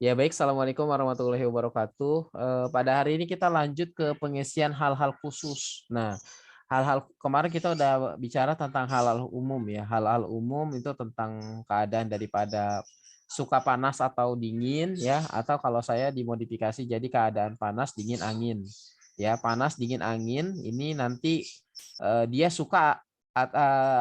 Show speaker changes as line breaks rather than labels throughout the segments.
Ya baik, Assalamualaikum warahmatullahi wabarakatuh. Pada hari ini kita lanjut ke pengisian hal-hal khusus. Nah, hal-hal kemarin kita udah bicara tentang hal-hal umum ya. Hal-hal umum itu tentang keadaan daripada suka panas atau dingin ya, atau kalau saya dimodifikasi jadi keadaan panas dingin angin. Ya, panas dingin angin ini nanti dia suka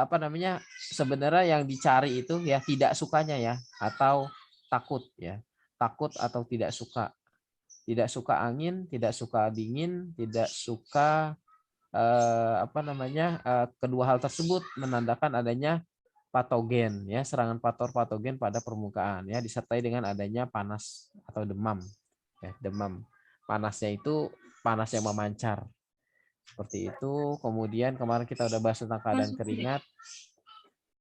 apa namanya? Sebenarnya yang dicari itu ya tidak sukanya ya atau takut ya, takut atau tidak suka angin, tidak suka dingin, tidak suka apa namanya, kedua hal tersebut menandakan adanya patogen ya, serangan patogen pada permukaan ya, disertai dengan adanya panas atau demam ya, demam. Panasnya itu panas yang memancar seperti itu. Kemudian kemarin kita udah bahas tentang keadaan keringat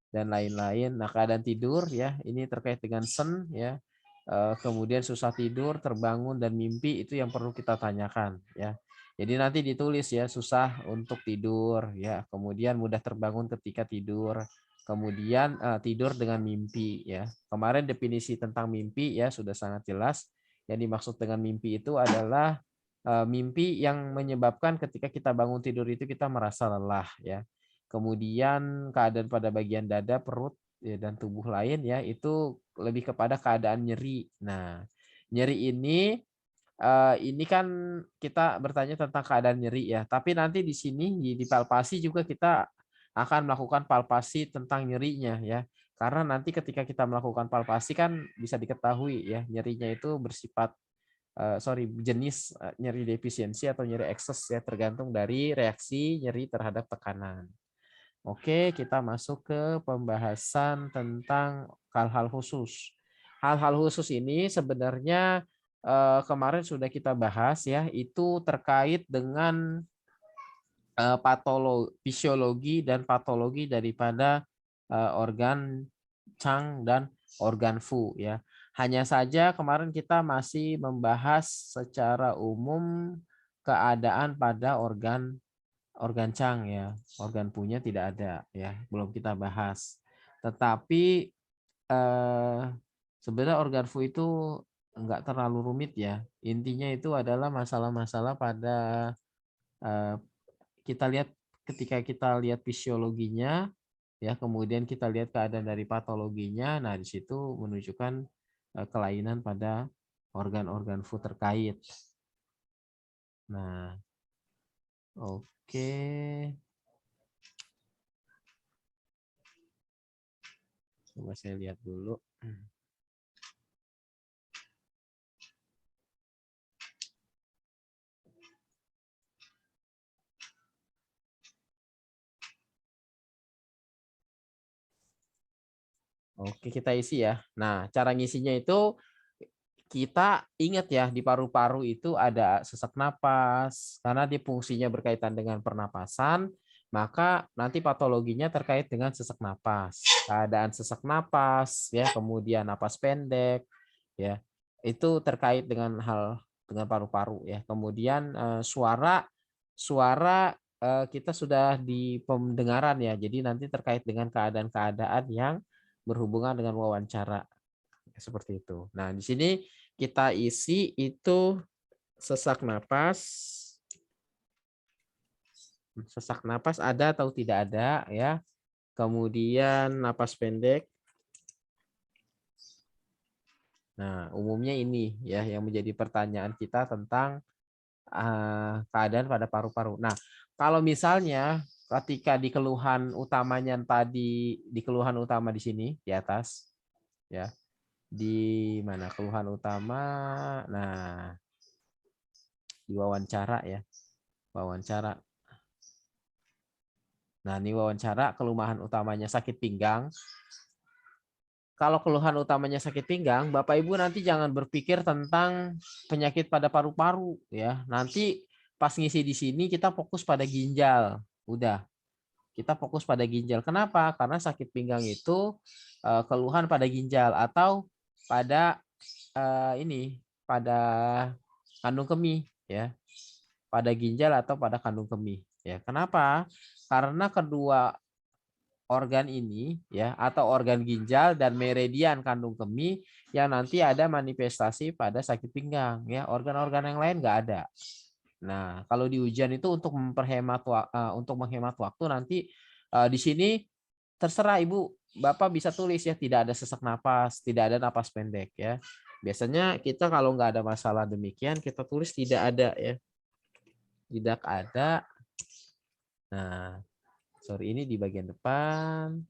dan lain-lain. Nah, keadaan tidur ya, ini terkait dengan sen ya. Kemudian susah tidur, terbangun dan mimpi itu yang perlu kita tanyakan ya. Jadi nanti ditulis ya, susah untuk tidur ya, kemudian mudah terbangun ketika tidur, kemudian tidur dengan mimpi ya. Kemarin definisi tentang mimpi ya sudah sangat jelas. Yang dimaksud dengan mimpi itu adalah mimpi yang menyebabkan ketika kita bangun tidur itu kita merasa lelah ya. Kemudian keadaan pada bagian dada, perut ya, dan tubuh lain ya itu lebih kepada keadaan nyeri. Nah, nyeri ini kan kita bertanya tentang keadaan nyeri ya, tapi nanti di sini di palpasi juga kita akan melakukan palpasi tentang nyerinya ya. Karena nanti ketika kita melakukan palpasi kan bisa diketahui ya, nyerinya itu bersifat jenis nyeri defisiensi atau nyeri ekses ya, tergantung dari reaksi nyeri terhadap tekanan. Oke, kita masuk ke pembahasan tentang hal-hal khusus. Hal-hal khusus ini sebenarnya kemarin sudah kita bahas ya, itu terkait dengan fisiologi dan patologi daripada organ Chang dan organ Fu ya. Hanya saja kemarin kita masih membahas secara umum keadaan pada organ Chang ya, organ punya tidak ada ya, belum kita bahas. Tetapi sebenarnya organ Fu itu enggak terlalu rumit ya. Intinya itu adalah masalah-masalah pada eh, kita lihat ketika kita lihat fisiologinya ya, kemudian kita lihat keadaan dari patologinya. Nah, di situ menunjukkan kelainan pada organ-organ Fu terkait. Nah, oke. Coba saya lihat dulu. Oke, kita isi ya. Nah, cara ngisinya itu kita ingat ya, di paru-paru itu ada sesak napas, karena dia fungsinya berkaitan dengan pernapasan, maka nanti patologinya terkait dengan sesak napas. Keadaan sesak napas, ya, kemudian napas pendek, ya, itu terkait dengan dengan paru-paru ya. Kemudian suara, kita sudah di pendengaran ya, jadi nanti terkait dengan keadaan-keadaan yang berhubungan dengan wawancara seperti itu. Nah, di sini kita isi itu sesak napas. Sesak napas ada atau tidak ada ya. Kemudian napas pendek. Nah, umumnya ini ya yang menjadi pertanyaan kita tentang keadaan pada paru-paru. Nah, kalau misalnya ketika di keluhan utamanya tadi, di keluhan utama di sini di atas ya. Di mana keluhan utama? Nah, di wawancara ya. Wawancara. Nah, ini wawancara keluhan utamanya sakit pinggang. Kalau keluhan utamanya sakit pinggang, Bapak Ibu nanti jangan berpikir tentang penyakit pada paru-paru ya. Nanti pas ngisi di sini kita fokus pada ginjal. Udah, kita fokus pada ginjal. Kenapa? Karena sakit pinggang itu keluhan pada ginjal atau pada pada kandung kemih ya. Pada ginjal atau pada kandung kemih ya. Kenapa? Karena kedua organ ini ya atau organ ginjal dan meridian kandung kemih yang nanti ada manifestasi pada sakit pinggang ya. Organ-organ yang lain nggak ada. Nah, kalau di ujian itu untuk untuk menghemat waktu nanti di sini terserah Ibu, Bapak bisa tulis ya tidak ada sesak napas, tidak ada napas pendek ya. Biasanya kita kalau nggak ada masalah demikian kita tulis tidak ada ya. Tidak ada. Nah, sorry ini di bagian depan.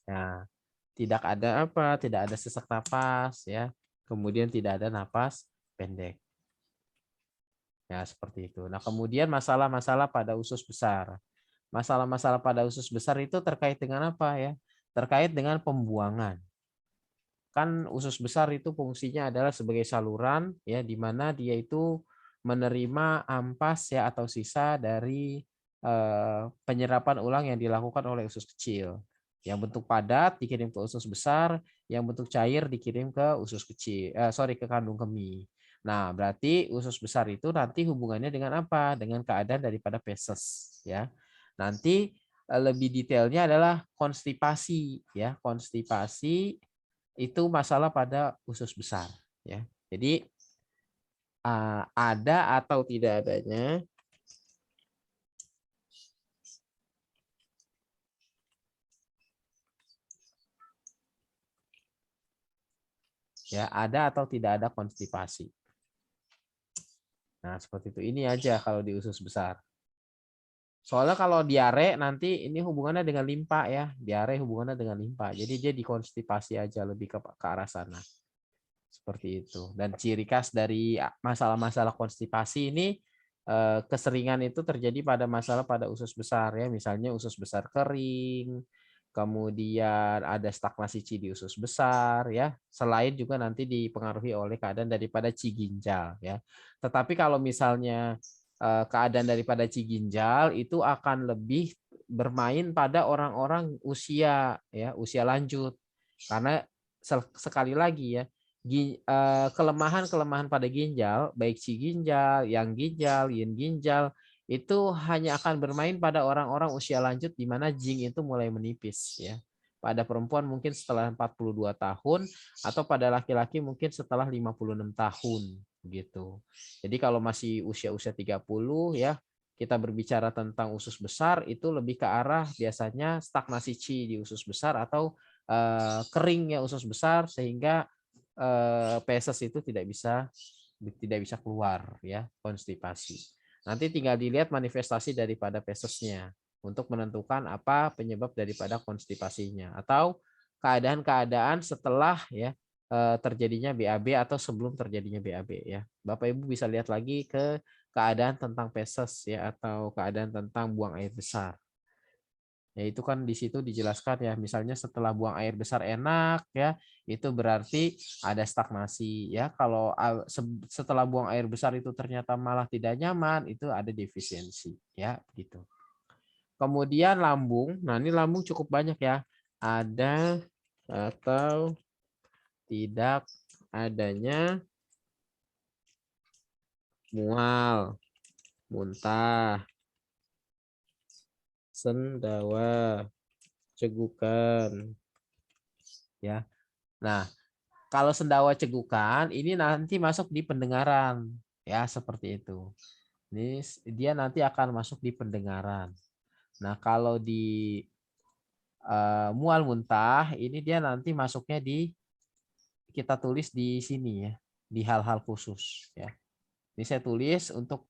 Nah, tidak ada apa? Tidak ada sesak napas ya. Kemudian tidak ada napas pendek. Ya, seperti itu. Nah, kemudian masalah-masalah pada usus besar. Masalah-masalah pada usus besar itu terkait dengan apa ya? Terkait dengan pembuangan. Kan usus besar itu fungsinya adalah sebagai saluran ya di mana dia itu menerima ampas ya atau sisa dari penyerapan ulang yang dilakukan oleh usus kecil. Yang bentuk padat dikirim ke usus besar, yang bentuk cair dikirim ke usus kecil, ke kandung kemih. Nah, berarti usus besar itu nanti hubungannya dengan apa? Dengan keadaan daripada feses ya. Nanti lebih detailnya adalah konstipasi ya. Konstipasi itu masalah pada usus besar ya. Jadi ada atau tidak adanya ya, ada atau tidak ada konstipasi. Nah, seperti itu. Ini aja kalau di usus besar. Soalnya kalau diare nanti ini hubungannya dengan limpa ya. Diare hubungannya dengan limpa. Jadi dia dikonstipasi aja lebih ke arah sana. Seperti itu. Dan ciri khas dari masalah-masalah konstipasi ini keseringan itu terjadi pada masalah pada usus besar ya. Misalnya usus besar kering, kemudian ada stagnasi Ci di usus besar ya. Selain juga nanti dipengaruhi oleh keadaan daripada Ci ginjal ya. Tetapi kalau misalnya keadaan daripada Ci ginjal itu akan lebih bermain pada orang-orang usia ya, usia lanjut. Karena sekali lagi ya, kelemahan-kelemahan pada ginjal, baik Ci ginjal, yang ginjal, yin ginjal, itu hanya akan bermain pada orang-orang usia lanjut di mana jing itu mulai menipis ya. Pada perempuan mungkin setelah 42 tahun atau pada laki-laki mungkin setelah 56 tahun gitu. Jadi kalau masih usia-usia 30 ya, kita berbicara tentang usus besar itu lebih ke arah biasanya stagnasi Qi di usus besar atau keringnya usus besar sehingga feses itu tidak bisa keluar ya, konstipasi. Nanti tinggal dilihat manifestasi daripada fesesnya untuk menentukan apa penyebab daripada konstipasinya atau keadaan-keadaan setelah ya terjadinya BAB atau sebelum terjadinya BAB ya. Bapak Ibu bisa lihat lagi ke keadaan tentang feses ya atau keadaan tentang buang air besar. Ya itu kan di situ dijelaskan ya, misalnya setelah buang air besar enak ya, itu berarti ada stagnasi ya. Kalau setelah buang air besar itu ternyata malah tidak nyaman, itu ada defisiensi ya gitu. Kemudian lambung, nah ini lambung cukup banyak ya. Ada atau tidak adanya mual, muntah, sendawa, cegukan ya. Nah, kalau sendawa cegukan ini nanti masuk di pendengaran ya seperti itu. Ini dia nanti akan masuk di pendengaran. Nah, kalau di mual muntah ini dia nanti masuknya di kita tulis di sini ya, di hal-hal khusus ya. Ini saya tulis untuk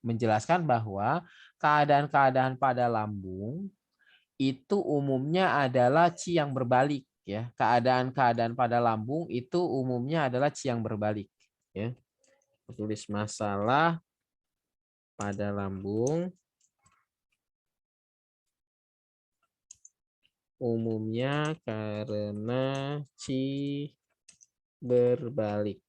menjelaskan bahwa keadaan-keadaan pada lambung itu umumnya adalah Qi yang berbalik ya. Keadaan-keadaan pada lambung itu umumnya adalah Qi yang berbalik ya. Tulis masalah pada lambung umumnya karena Qi berbalik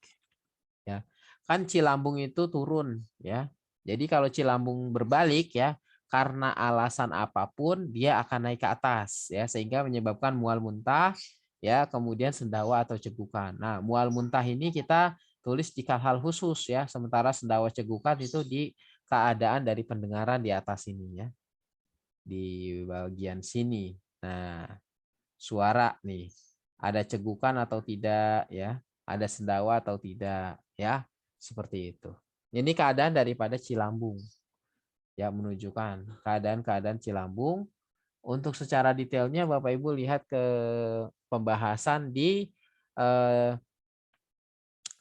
ya. Kan Qi lambung itu turun ya. Jadi kalau Qi lambung berbalik ya, karena alasan apapun dia akan naik ke atas ya sehingga menyebabkan mual muntah ya, kemudian sendawa atau cegukan. Nah, mual muntah ini kita tulis di hal khusus ya, sementara sendawa cegukan itu di keadaan dari pendengaran di atas ini ya. Di bagian sini. Nah, suara nih. Ada cegukan atau tidak ya? Ada sendawa atau tidak ya? Seperti itu. Ini keadaan daripada cilambung. Ya, menunjukkan keadaan-keadaan cilambung. Untuk secara detailnya Bapak Ibu lihat ke pembahasan di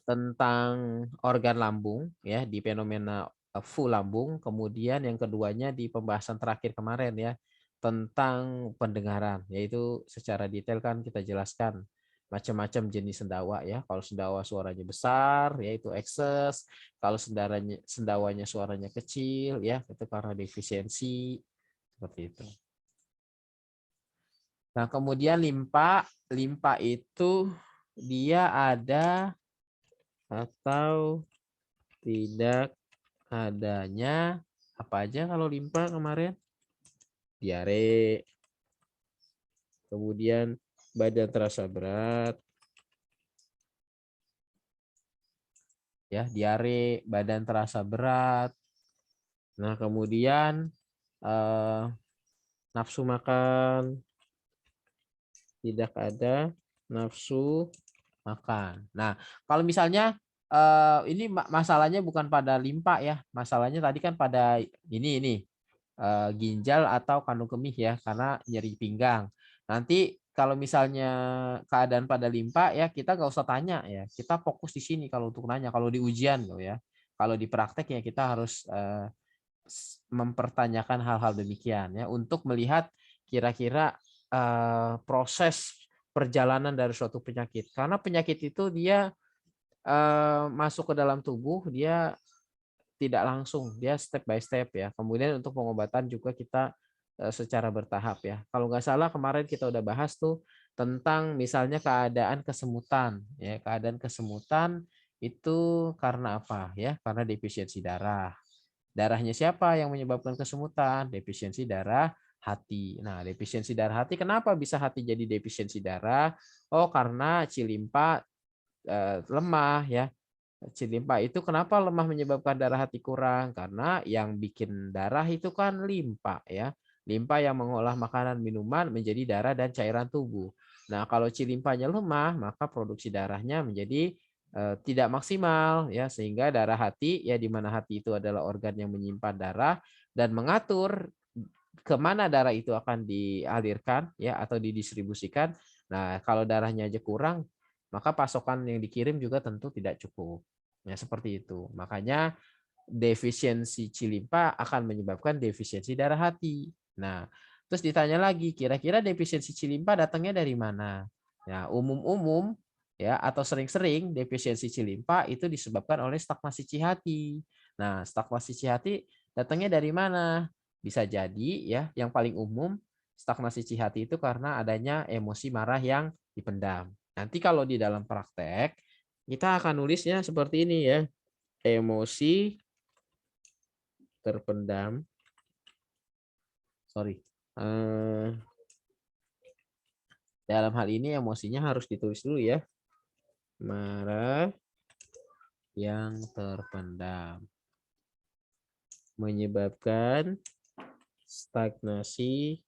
tentang organ lambung ya di fenomena full lambung, kemudian yang keduanya di pembahasan terakhir kemarin ya tentang pendengaran, yaitu secara detail kan kita jelaskan macam-macam jenis sendawa ya. Kalau sendawa suaranya besar yaitu ekses, kalau sendawanya suaranya kecil ya itu karena defisiensi seperti itu. Nah, kemudian limpa, limpa itu dia ada atau tidak adanya apa aja kalau limpa kemarin? Diare, kemudian badan terasa berat, ya diare, badan terasa berat. Nah kemudian nafsu makan, tidak ada nafsu makan. Nah kalau misalnya ini masalahnya bukan pada limpa ya, masalahnya tadi kan pada ini ginjal atau kandung kemih ya, karena nyeri pinggang. Nanti kalau misalnya keadaan pada limpa ya kita nggak usah tanya ya, kita fokus di sini kalau untuk nanya, kalau di ujian loh ya. Kalau di praktek ya kita harus mempertanyakan hal-hal demikian ya untuk melihat kira-kira proses perjalanan dari suatu penyakit. Karena penyakit itu dia masuk ke dalam tubuh, dia tidak langsung, dia step by step ya. Kemudian untuk pengobatan juga kita secara bertahap ya. Kalau nggak salah kemarin kita udah bahas tuh tentang misalnya keadaan kesemutan ya. Keadaan kesemutan itu karena apa ya? Karena defisiensi darah. Darahnya siapa yang menyebabkan kesemutan? Defisiensi darah hati. Nah, defisiensi darah hati, kenapa bisa hati jadi defisiensi darah? Oh, karena cilimpa lemah ya. Cilimpa itu kenapa lemah menyebabkan darah hati kurang? Karena yang bikin darah itu kan limpa ya. Limpa yang mengolah makanan minuman menjadi darah dan cairan tubuh. Nah, kalau cilimpanya lemah, maka produksi darahnya menjadi tidak maksimal ya, sehingga darah hati ya, di mana hati itu adalah organ yang menyimpan darah dan mengatur kemana darah itu akan dialirkan ya atau didistribusikan. Nah, kalau darahnya aja kurang, maka pasokan yang dikirim juga tentu tidak cukup. Ya, seperti itu. Makanya defisiensi cilimpa akan menyebabkan defisiensi darah hati. Nah, terus ditanya lagi, kira-kira defisiensi cilimpa datangnya dari mana? Ya, umum-umum ya atau sering-sering defisiensi cilimpa itu disebabkan oleh stagnasi cihati. Nah, stagnasi cihati datangnya dari mana? Bisa jadi ya, yang paling umum stagnasi cihati itu karena adanya emosi marah yang dipendam. Nanti kalau di dalam praktek kita akan nulisnya seperti ini ya. Emosi terpendam. Sorry. Dalam hal ini emosinya harus ditulis dulu ya. Marah yang terpendam menyebabkan stagnasi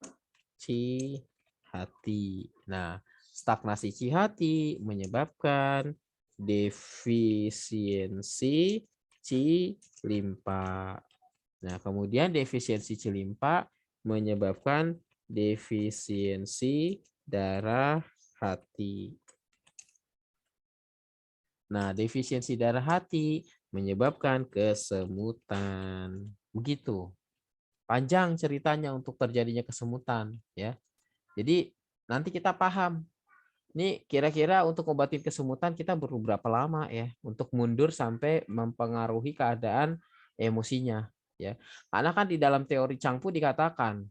cihati. Nah, stagnasi cihati menyebabkan defisiensi cilimpa. Nah, kemudian defisiensi cilimpa menyebabkan defisiensi darah hati. Nah, defisiensi darah hati menyebabkan kesemutan. Begitu. Panjang ceritanya untuk terjadinya kesemutan ya. Jadi nanti kita paham. Ini kira-kira untuk obatin kesemutan kita perlu berapa lama ya untuk mundur sampai mempengaruhi keadaan emosinya ya. Karena kan di dalam teori Changfu dikatakan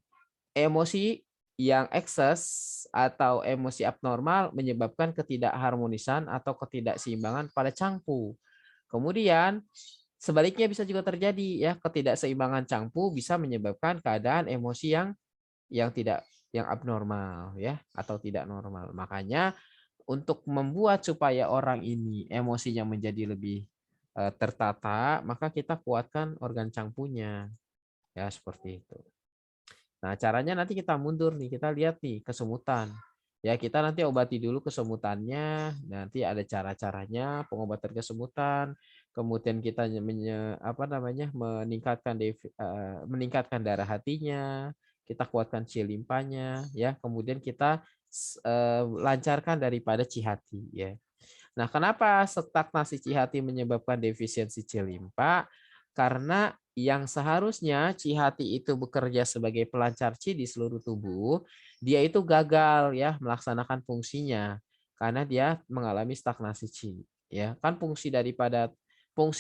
emosi yang ekses atau emosi abnormal menyebabkan ketidakharmonisan atau ketidakseimbangan pada Changfu. Kemudian sebaliknya bisa juga terjadi ya, ketidakseimbangan Changfu bisa menyebabkan keadaan emosi yang tidak yang abnormal ya atau tidak normal. Makanya untuk membuat supaya orang ini emosinya menjadi lebih tertata, maka kita kuatkan organ cangpunya. Ya, seperti itu. Nah, caranya nanti kita mundur nih, kita lihat nih kesemutan. Ya, kita nanti obati dulu kesemutannya, nanti ada cara-caranya pengobatan kesemutan, kemudian kita meningkatkan darah hatinya, kita kuatkan C limpanya ya, kemudian kita lancarkan daripada C hati ya. Nah, kenapa stagnasi C hati menyebabkan defisiensi C limpa? Karena yang seharusnya C hati itu bekerja sebagai pelancar C di seluruh tubuh, dia itu gagal ya melaksanakan fungsinya karena dia mengalami stagnasi C. Ya, kan fungsi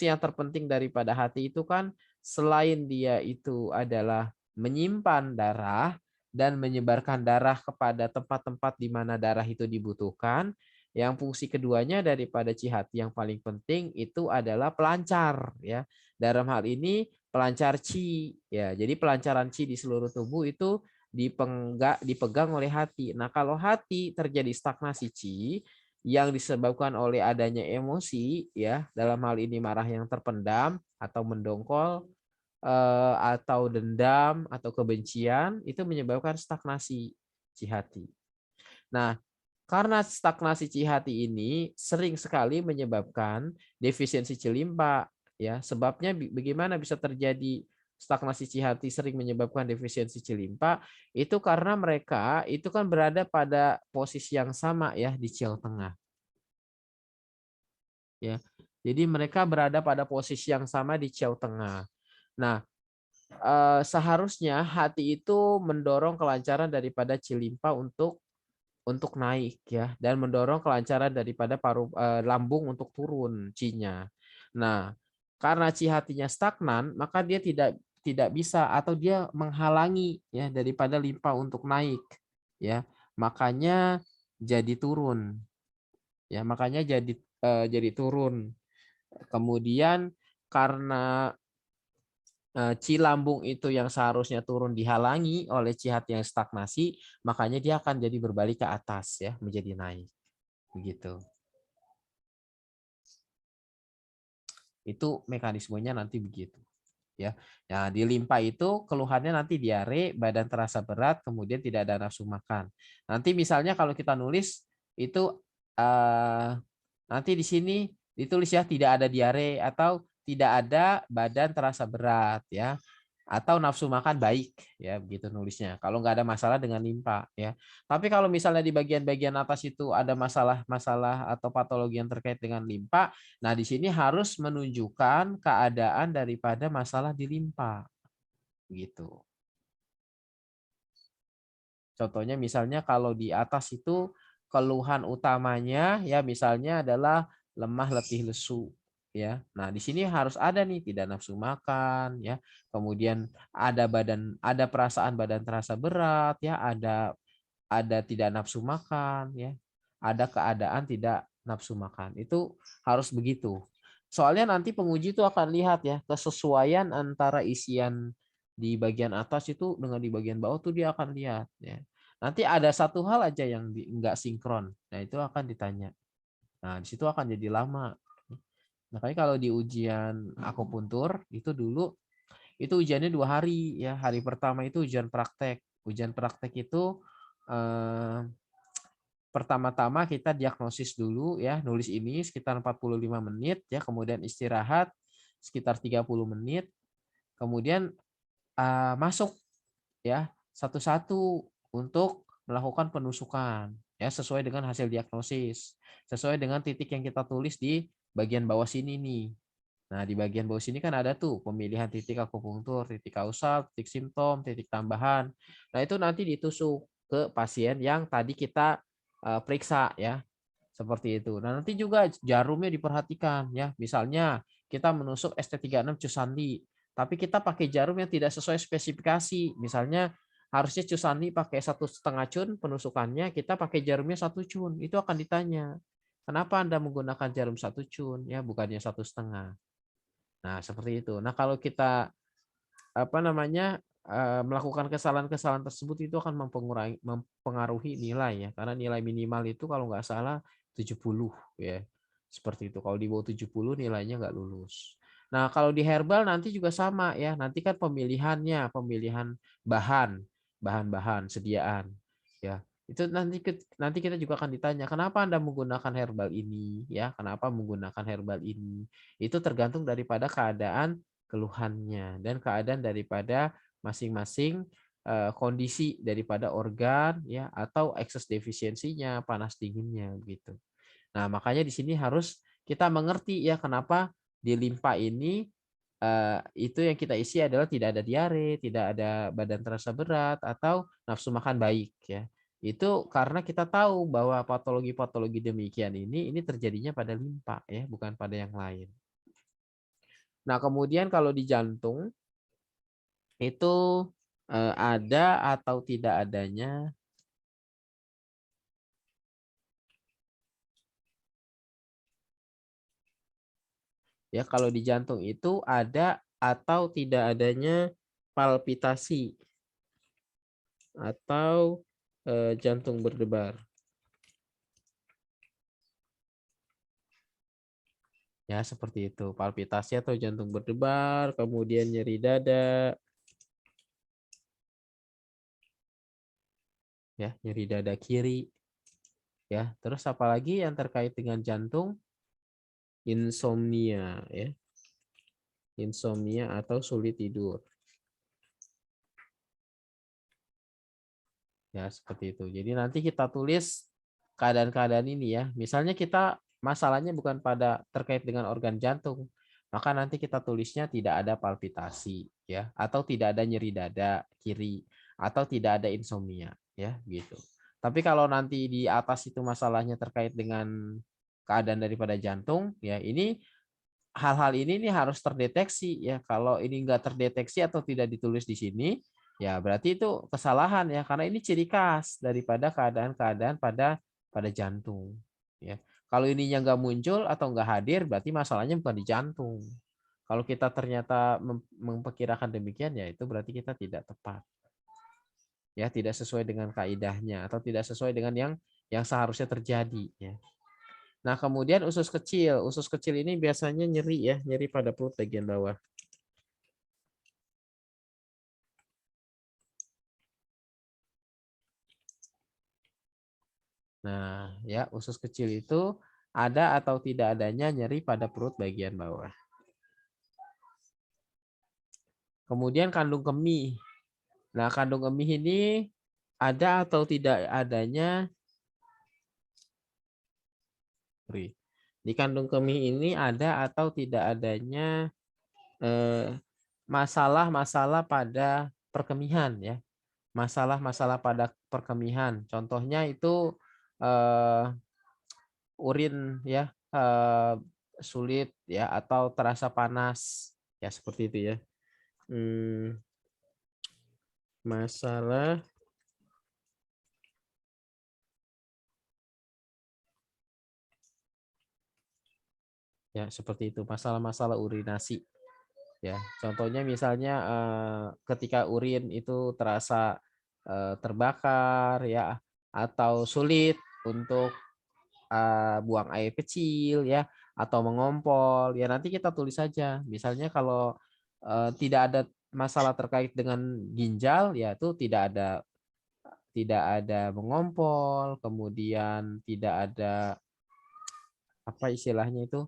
yang terpenting daripada hati itu kan selain dia itu adalah menyimpan darah dan menyebarkan darah kepada tempat-tempat di mana darah itu dibutuhkan, yang fungsi keduanya daripada cihati yang paling penting itu adalah pelancar ya. Dalam hal ini pelancar chi ya. Jadi pelancaran chi di seluruh tubuh itu dipegang oleh hati. Nah, kalau hati terjadi stagnasi chi yang disebabkan oleh adanya emosi ya, dalam hal ini marah yang terpendam atau mendongkol atau dendam atau kebencian, itu menyebabkan stagnasi chi hati. Nah, karena stagnasi cihati ini sering sekali menyebabkan defisiensi cilimpa ya. Sebabnya bagaimana bisa terjadi stagnasi cihati sering menyebabkan defisiensi cilimpa? Itu karena mereka itu kan berada pada posisi yang sama ya di cil tengah. Ya. Jadi mereka berada pada posisi yang sama di cil tengah. Nah, seharusnya hati itu mendorong kelancaran daripada cilimpa untuk naik ya, dan mendorong kelancaran daripada lambung untuk turun Ci-nya. Nah, karena Ci hatinya stagnan, maka dia tidak bisa atau dia menghalangi ya daripada limpa untuk naik ya. Makanya jadi turun. Ya, makanya jadi turun. Kemudian karena Ci lambung itu yang seharusnya turun dihalangi oleh ci hati yang stagnasi, makanya dia akan jadi berbalik ke atas ya, menjadi naik. Begitu. Itu mekanismenya nanti begitu. Ya. Nah, di limpa itu keluhannya nanti diare, badan terasa berat, kemudian tidak ada nafsu makan. Nanti misalnya kalau kita nulis itu nanti di sini ditulis ya tidak ada diare atau tidak ada badan terasa berat ya, atau nafsu makan baik ya, begitu nulisnya kalau nggak ada masalah dengan limpa ya. Tapi kalau misalnya di bagian-bagian atas itu ada masalah-masalah atau patologi yang terkait dengan limpa, nah di sini harus menunjukkan keadaan daripada masalah di limpa gitu. Contohnya misalnya kalau di atas itu keluhan utamanya ya misalnya adalah lemah, letih, lesu ya. Nah, di sini harus ada nih tidak nafsu makan ya. Kemudian ada perasaan badan terasa berat ya, ada tidak nafsu makan ya. Ada keadaan tidak nafsu makan. Itu harus begitu. Soalnya nanti penguji itu akan lihat ya kesesuaian antara isian di bagian atas itu dengan di bagian bawah tuh dia akan lihat ya. Nanti ada satu hal aja yang enggak sinkron. Nah, itu akan ditanya. Nah, di situ akan jadi lama. Makanya kalau di ujian akupuntur itu dulu itu ujiannya 2 hari ya. Hari pertama itu ujian praktek. Ujian praktek itu pertama-tama kita diagnosis dulu ya, nulis ini sekitar 45 menit ya, kemudian istirahat sekitar 30 menit, kemudian masuk ya satu-satu untuk melakukan penusukan ya sesuai dengan hasil diagnosis, sesuai dengan titik yang kita tulis di bagian bawah sini nih. Nah, di bagian bawah sini kan ada tuh pemilihan titik akupunktur, titik kausal, titik simptom, titik tambahan. Nah, itu nanti ditusuk ke pasien yang tadi kita periksa ya. Seperti itu. Nah, nanti juga jarumnya diperhatikan ya. Misalnya kita menusuk ST36 Cusandi, tapi kita pakai jarum yang tidak sesuai spesifikasi. Misalnya harusnya Cusandi pakai 1,5 cun penusukannya, kita pakai jarumnya 1 cun. Itu akan ditanya. Kenapa Anda menggunakan jarum 1 cun ya, bukannya 1,5? Nah, seperti itu. Nah, kalau kita melakukan kesalahan-kesalahan tersebut itu akan mempengaruhi nilai ya. Karena nilai minimal itu kalau nggak salah 70 ya. Seperti itu. Kalau di bawah 70 nilainya nggak lulus. Nah, kalau di herbal nanti juga sama ya. Nanti kan pemilihannya, pemilihan bahan-bahan sediaan ya. Itu nanti kita juga akan ditanya, kenapa Anda menggunakan herbal ini ya? Kenapa menggunakan herbal ini? Itu tergantung daripada keadaan keluhannya dan keadaan daripada masing-masing kondisi daripada organ ya atau ekses defisiensinya, panas dinginnya gitu. Nah, makanya di sini harus kita mengerti ya kenapa di limpa ini itu yang kita isi adalah tidak ada diare, tidak ada badan terasa berat atau nafsu makan baik ya. Itu karena kita tahu bahwa patologi-patologi demikian ini terjadinya pada limpa ya, bukan pada yang lain. Nah, kemudian kalau di jantung itu ada atau tidak adanya ya, kalau di jantung itu ada atau tidak adanya palpitasi atau jantung berdebar. Ya, seperti itu. Palpitasi atau jantung berdebar, kemudian nyeri dada. Ya, nyeri dada kiri. Ya, terus apalagi yang terkait dengan jantung? Insomnia ya. Insomnia atau sulit tidur. Ya, seperti itu. Jadi nanti kita tulis keadaan-keadaan ini ya. Misalnya kita masalahnya bukan pada terkait dengan organ jantung, maka nanti kita tulisnya tidak ada palpitasi ya, atau tidak ada nyeri dada kiri, atau tidak ada insomnia ya, gitu. Tapi kalau nanti di atas itu masalahnya terkait dengan keadaan daripada jantung ya, ini hal-hal ini nih harus terdeteksi ya. Kalau ini enggak terdeteksi atau tidak ditulis di sini, ya berarti itu kesalahan ya, karena ini ciri khas daripada keadaan-keadaan pada jantung ya. Kalau ininya enggak muncul atau enggak hadir, berarti masalahnya bukan di jantung. Kalau kita ternyata memperkirakan demikian, ya itu berarti kita tidak tepat. Ya, tidak sesuai dengan kaidahnya atau tidak sesuai dengan yang seharusnya terjadi ya. Nah, kemudian usus kecil. Usus kecil ini biasanya nyeri ya, nyeri pada perut bagian bawah. Nah, ya, usus kecil itu ada atau tidak adanya nyeri pada perut bagian bawah. Kemudian kandung kemih. Nah, kandung kemih ini ada atau tidak adanya di kandung kemih ini ada atau tidak adanya masalah-masalah pada perkemihan ya. Masalah-masalah pada perkemihan. Contohnya itu urin ya, sulit ya atau terasa panas ya, seperti itu ya. Masalah ya, seperti itu, masalah-masalah urinasi ya. Contohnya misalnya ketika urin itu terasa terbakar ya, atau sulit untuk buang air kecil ya, atau mengompol ya, nanti kita tulis saja. Misalnya kalau tidak ada masalah terkait dengan ginjal ya, itu tidak ada mengompol, kemudian tidak ada apa istilahnya itu,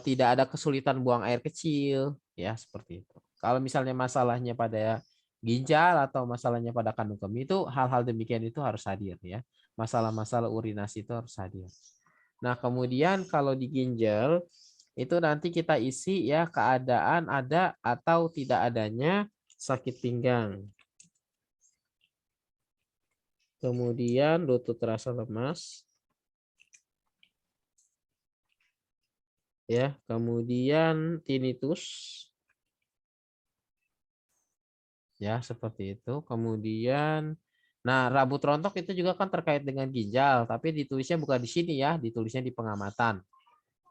tidak ada kesulitan buang air kecil ya, seperti itu. Kalau misalnya masalahnya pada ginjal atau masalahnya pada kandung kemih, itu hal-hal demikian itu harus hadir ya. Masalah-masalah urinasi itu harus hadir. Nah, kemudian kalau di ginjal itu nanti kita isi ya keadaan ada atau tidak adanya sakit pinggang. Kemudian lutut terasa lemas. Ya, kemudian tinnitus. Ya, seperti itu. Kemudian nah, rambut rontok itu juga kan terkait dengan ginjal, tapi ditulisnya bukan di sini ya, ditulisnya di pengamatan.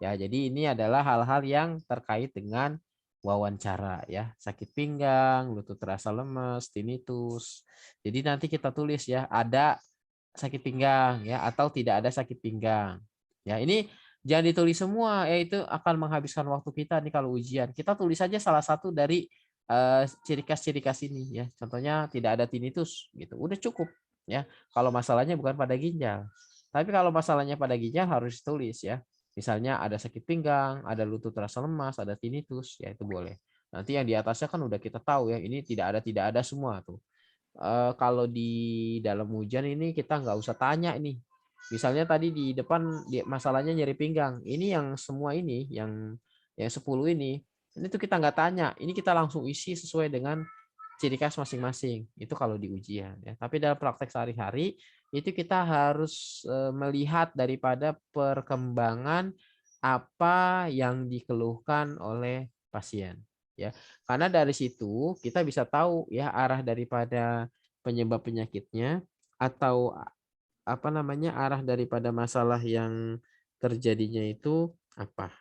Ya, jadi ini adalah hal-hal yang terkait dengan wawancara ya, sakit pinggang, lutut terasa lemas, tinnitus. Jadi nanti kita tulis ya, ada sakit pinggang ya atau tidak ada sakit pinggang. Ya, ini Jangan ditulis semua, ya itu akan menghabiskan waktu kita nih kalau ujian. Kita tulis saja salah satu dari ciri khas ini ya. Contohnya tidak ada tinnitus gitu. Udah cukup ya. Kalau masalahnya bukan pada ginjal. Tapi kalau masalahnya pada ginjal harus ditulis ya. Misalnya ada sakit pinggang, ada lutut terasa lemas, ada tinnitus, ya itu boleh. Nanti yang di atasnya kan udah kita tahu ya, ini tidak ada semua tuh. Kalau di dalam ujian ini kita nggak usah tanya ini. Misalnya tadi di depan masalahnya nyeri pinggang. Ini yang semua ini, yang 10 ini tuh kita nggak tanya. Ini kita langsung isi sesuai dengan ciri khas masing-masing. Itu kalau di ujian ya. Tapi dalam praktek sehari-hari itu kita harus melihat daripada perkembangan apa yang dikeluhkan oleh pasien ya. Karena dari situ kita bisa tahu ya arah daripada penyebab penyakitnya atau apa namanya arah daripada masalah yang terjadinya itu apa.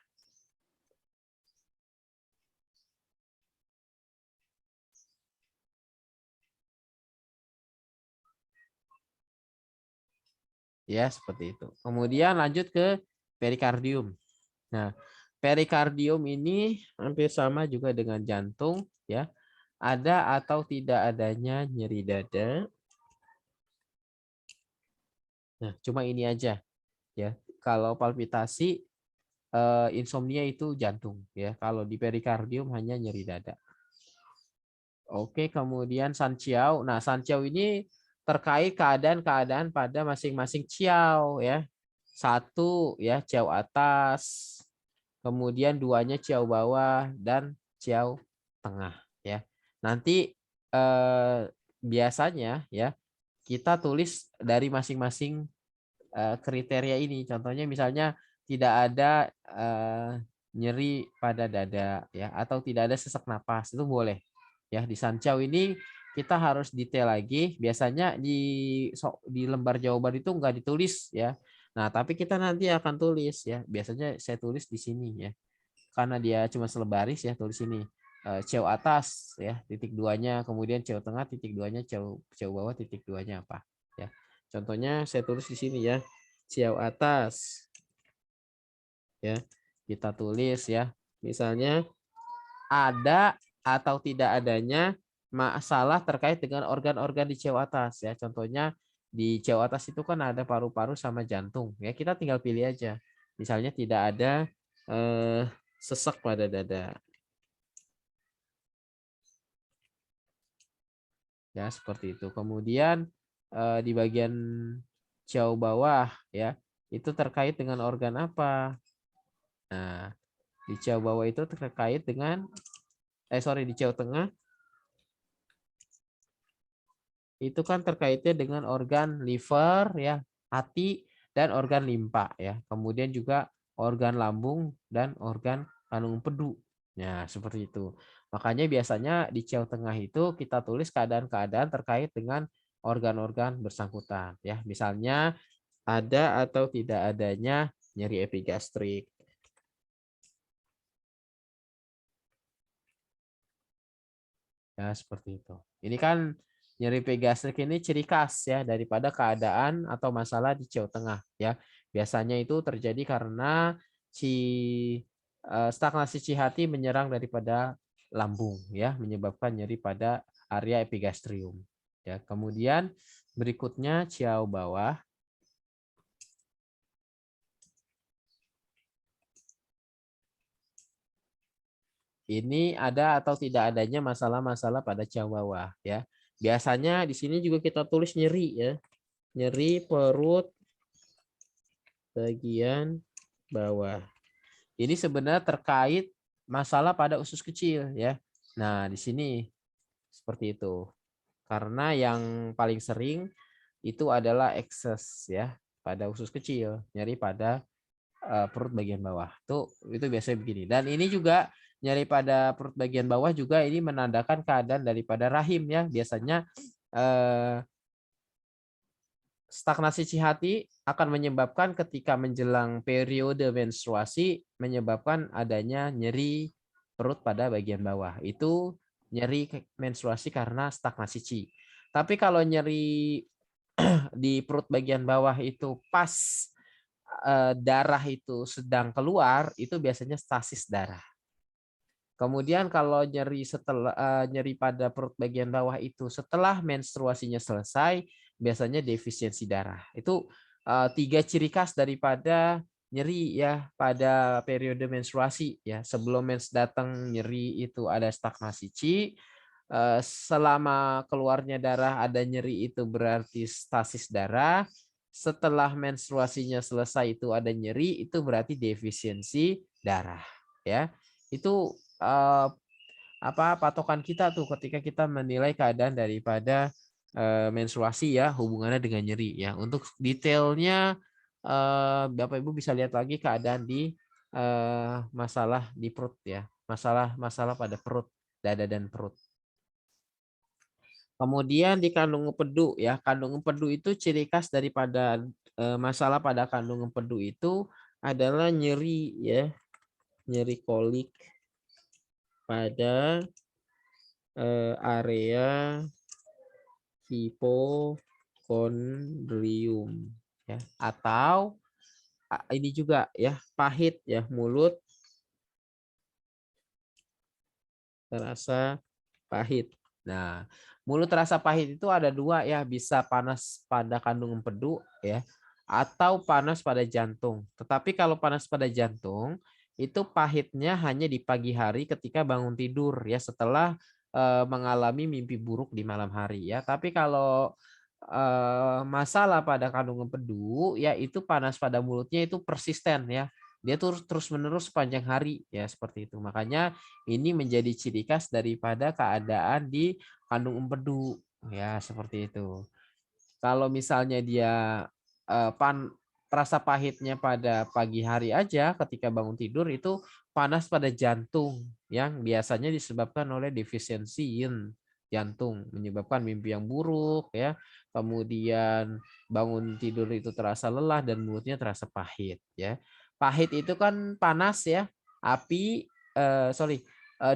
Ya, seperti itu. Kemudian lanjut ke perikardium. Nah, perikardium ini hampir sama juga dengan jantung ya. Ada atau tidak adanya nyeri dada. Nah, cuma ini aja ya. Kalau palpitasi insomnia itu jantung ya. Kalau di perikardium hanya nyeri dada. Oke, kemudian Sanqiao. Nah, Sanqiao ini terkait keadaan-keadaan pada masing-masing ciao ya. Satu ya ciao atas, kemudian duanya ciao bawah dan ciao tengah ya. Nanti biasanya ya kita tulis dari masing-masing kriteria ini. Contohnya misalnya tidak ada nyeri pada dada ya atau tidak ada sesak napas itu boleh. Ya di Sancau ini kita harus detail lagi. Biasanya di lembar jawaban itu nggak ditulis ya. Nah, tapi kita nanti akan tulis ya. Biasanya saya tulis di sini ya. Karena dia cuma selebaris ya tulis ini. Ceu atas ya titik duanya, kemudian ceu tengah titik duanya, ceu bawah titik duanya apa ya. Contohnya saya tulis di sini ya. Ceu atas ya. Kita tulis ya. Misalnya ada atau tidak adanya masalah terkait dengan organ-organ di ceu atas ya. Contohnya di ceu atas itu kan ada paru-paru sama jantung ya. Kita tinggal pilih aja. Misalnya tidak ada sesak pada dada. Ya, seperti itu. Kemudian di bagian ceu bawah ya, itu terkait dengan organ apa? Nah, di ceu bawah itu terkait dengan di ceu tengah itu kan terkaitnya dengan organ liver ya, hati dan organ limpa ya. Kemudian juga organ lambung dan organ kandung empedu. Nah, seperti itu. Makanya biasanya di ceu tengah itu kita tulis keadaan-keadaan terkait dengan organ-organ bersangkutan ya. Misalnya ada atau tidak adanya nyeri epigastrik. Ya, seperti itu. Ini kan nyeri epigastrik ini ciri khas ya daripada keadaan atau masalah di ceu tengah ya. Biasanya itu terjadi karena si stagnasi cihati menyerang daripada lambung ya, menyebabkan nyeri pada area epigastrium. Ya, kemudian berikutnya ciao bawah. Ini ada atau tidak adanya masalah-masalah pada ciao bawah ya. Biasanya di sini juga kita tulis nyeri ya. Nyeri perut bagian bawah. Ini sebenarnya terkait masalah pada usus kecil ya. Nah, di sini seperti itu. Karena yang paling sering itu adalah ekses ya pada usus kecil, nyeri pada perut bagian bawah. Itu biasanya begini. Dan ini juga nyeri pada perut bagian bawah juga ini menandakan keadaan daripada rahim ya. Biasanya stagnasi cihati akan menyebabkan ketika menjelang periode menstruasi menyebabkan adanya nyeri perut pada bagian bawah. Itu nyeri menstruasi karena stagnasi ci. Tapi kalau nyeri di perut bagian bawah itu pas darah itu sedang keluar, itu biasanya stasis darah. Kemudian kalau nyeri nyeri pada perut bagian bawah itu setelah menstruasinya selesai, biasanya defisiensi darah. Itu 3 ciri khas daripada nyeri ya pada periode menstruasi ya. Sebelum mens datang nyeri itu ada stagnasi Qi. Selama keluarnya darah ada nyeri itu berarti stasis darah. Setelah menstruasinya selesai itu ada nyeri itu berarti defisiensi darah ya. Itu patokan kita tuh ketika kita menilai keadaan daripada menstruasi ya hubungannya dengan nyeri ya. Untuk detailnya Bapak Ibu bisa lihat lagi keadaan di masalah di perut ya. Masalah pada perut, dada dan perut. Kemudian di kandung empedu ya. Kandung empedu itu ciri khas daripada masalah pada kandung empedu itu adalah nyeri ya. Nyeri kolik pada area hipokondrium ya, atau ini juga ya pahit ya, mulut terasa pahit. Nah, mulut terasa pahit itu ada dua ya, bisa panas pada kandung empedu ya, atau panas pada jantung. Tetapi kalau panas pada jantung itu pahitnya hanya di pagi hari ketika bangun tidur ya, setelah mengalami mimpi buruk di malam hari ya. Tapi kalau masalah pada kandung empedu ya, itu panas pada mulutnya itu persisten ya. Dia terus menerus sepanjang hari ya, seperti itu. Makanya ini menjadi ciri khas daripada keadaan di kandung empedu ya, seperti itu. Kalau misalnya dia rasa pahitnya pada pagi hari aja ketika bangun tidur, itu panas pada jantung yang biasanya disebabkan oleh defisiensi yin jantung, menyebabkan mimpi yang buruk ya. Kemudian bangun tidur itu terasa lelah dan mulutnya terasa pahit ya. Pahit itu kan panas ya. Api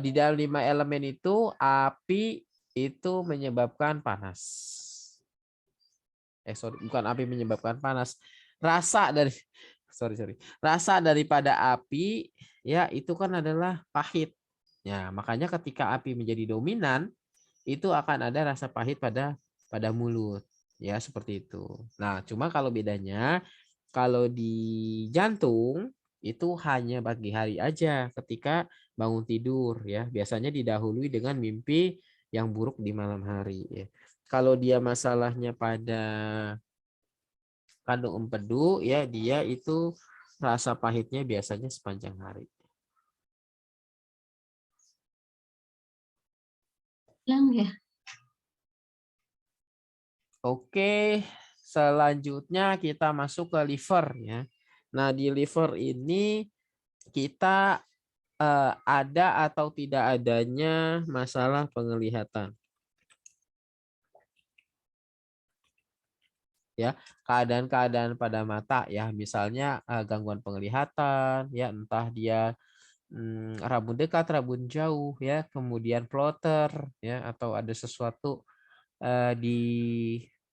di dalam 5 elemen itu api itu menyebabkan panas. Bukan api menyebabkan panas. Rasa dari Rasa daripada api ya itu kan adalah pahit. Ya, makanya ketika api menjadi dominan itu akan ada rasa pahit pada mulut. Ya, seperti itu. Nah, cuma kalau bedanya kalau di jantung itu hanya pagi hari aja ketika bangun tidur ya. Biasanya didahului dengan mimpi yang buruk di malam hari ya. Kalau dia masalahnya pada kandung empedu ya, dia itu rasa pahitnya biasanya sepanjang hari.
Yang ya.
Oke, selanjutnya kita masuk ke liver ya. Nah, di liver ini kita ada atau tidak adanya masalah penglihatan. Ya, keadaan-keadaan pada mata ya, misalnya gangguan penglihatan ya, entah dia rabun dekat, rabun jauh ya, kemudian plotter ya, atau ada sesuatu di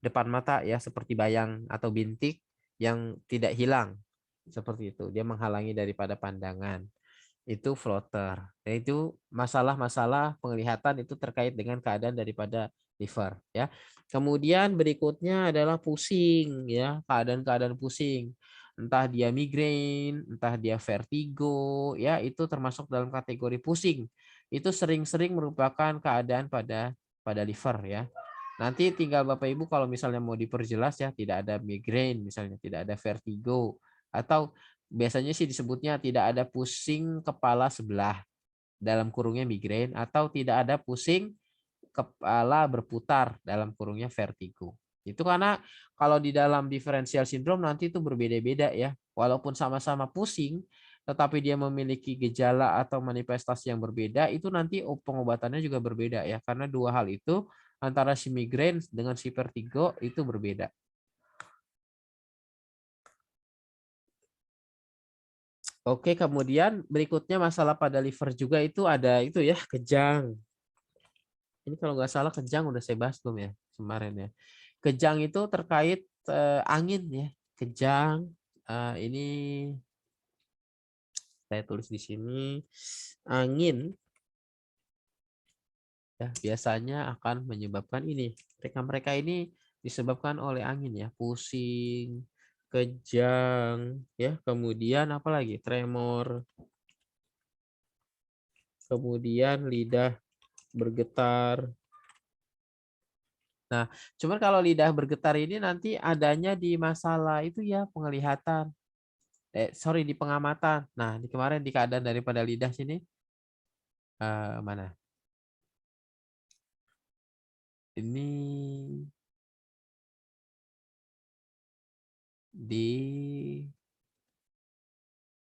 depan mata ya, seperti bayang atau bintik yang tidak hilang seperti itu, dia menghalangi daripada pandangan, itu floater. Nah, itu masalah-masalah penglihatan itu terkait dengan keadaan daripada liver ya. Kemudian berikutnya adalah pusing ya, keadaan-keadaan pusing. Entah dia migrain, entah dia vertigo ya, itu termasuk dalam kategori pusing. Itu sering-sering merupakan keadaan pada liver ya. Nanti tinggal Bapak Ibu kalau misalnya mau diperjelas ya, tidak ada migrain misalnya, tidak ada vertigo, atau biasanya sih disebutnya tidak ada pusing kepala sebelah dalam kurungnya migrain, atau tidak ada pusing kepala berputar dalam kurungnya vertigo. Itu karena kalau di dalam differential syndrome nanti itu berbeda-beda ya. Walaupun sama-sama pusing, tetapi dia memiliki gejala atau manifestasi yang berbeda, itu nanti pengobatannya juga berbeda ya. Karena dua hal itu antara si migrain dengan si vertigo itu berbeda. Oke, kemudian berikutnya masalah pada liver juga itu ada itu ya, kejang. Ini kalau nggak salah kejang udah saya bahas belum ya kemarin ya. Kejang itu terkait angin ya. Kejang, Ini saya tulis di sini, angin ya biasanya akan menyebabkan ini. Mereka ini disebabkan oleh angin ya, pusing, kejang, ya, kemudian apa lagi? Tremor, kemudian lidah bergetar. Nah, cuman kalau lidah bergetar ini nanti adanya di masalah itu ya penglihatan. Sorry, di pengamatan. Nah, di kemarin di keadaan daripada lidah sini mana? Ini di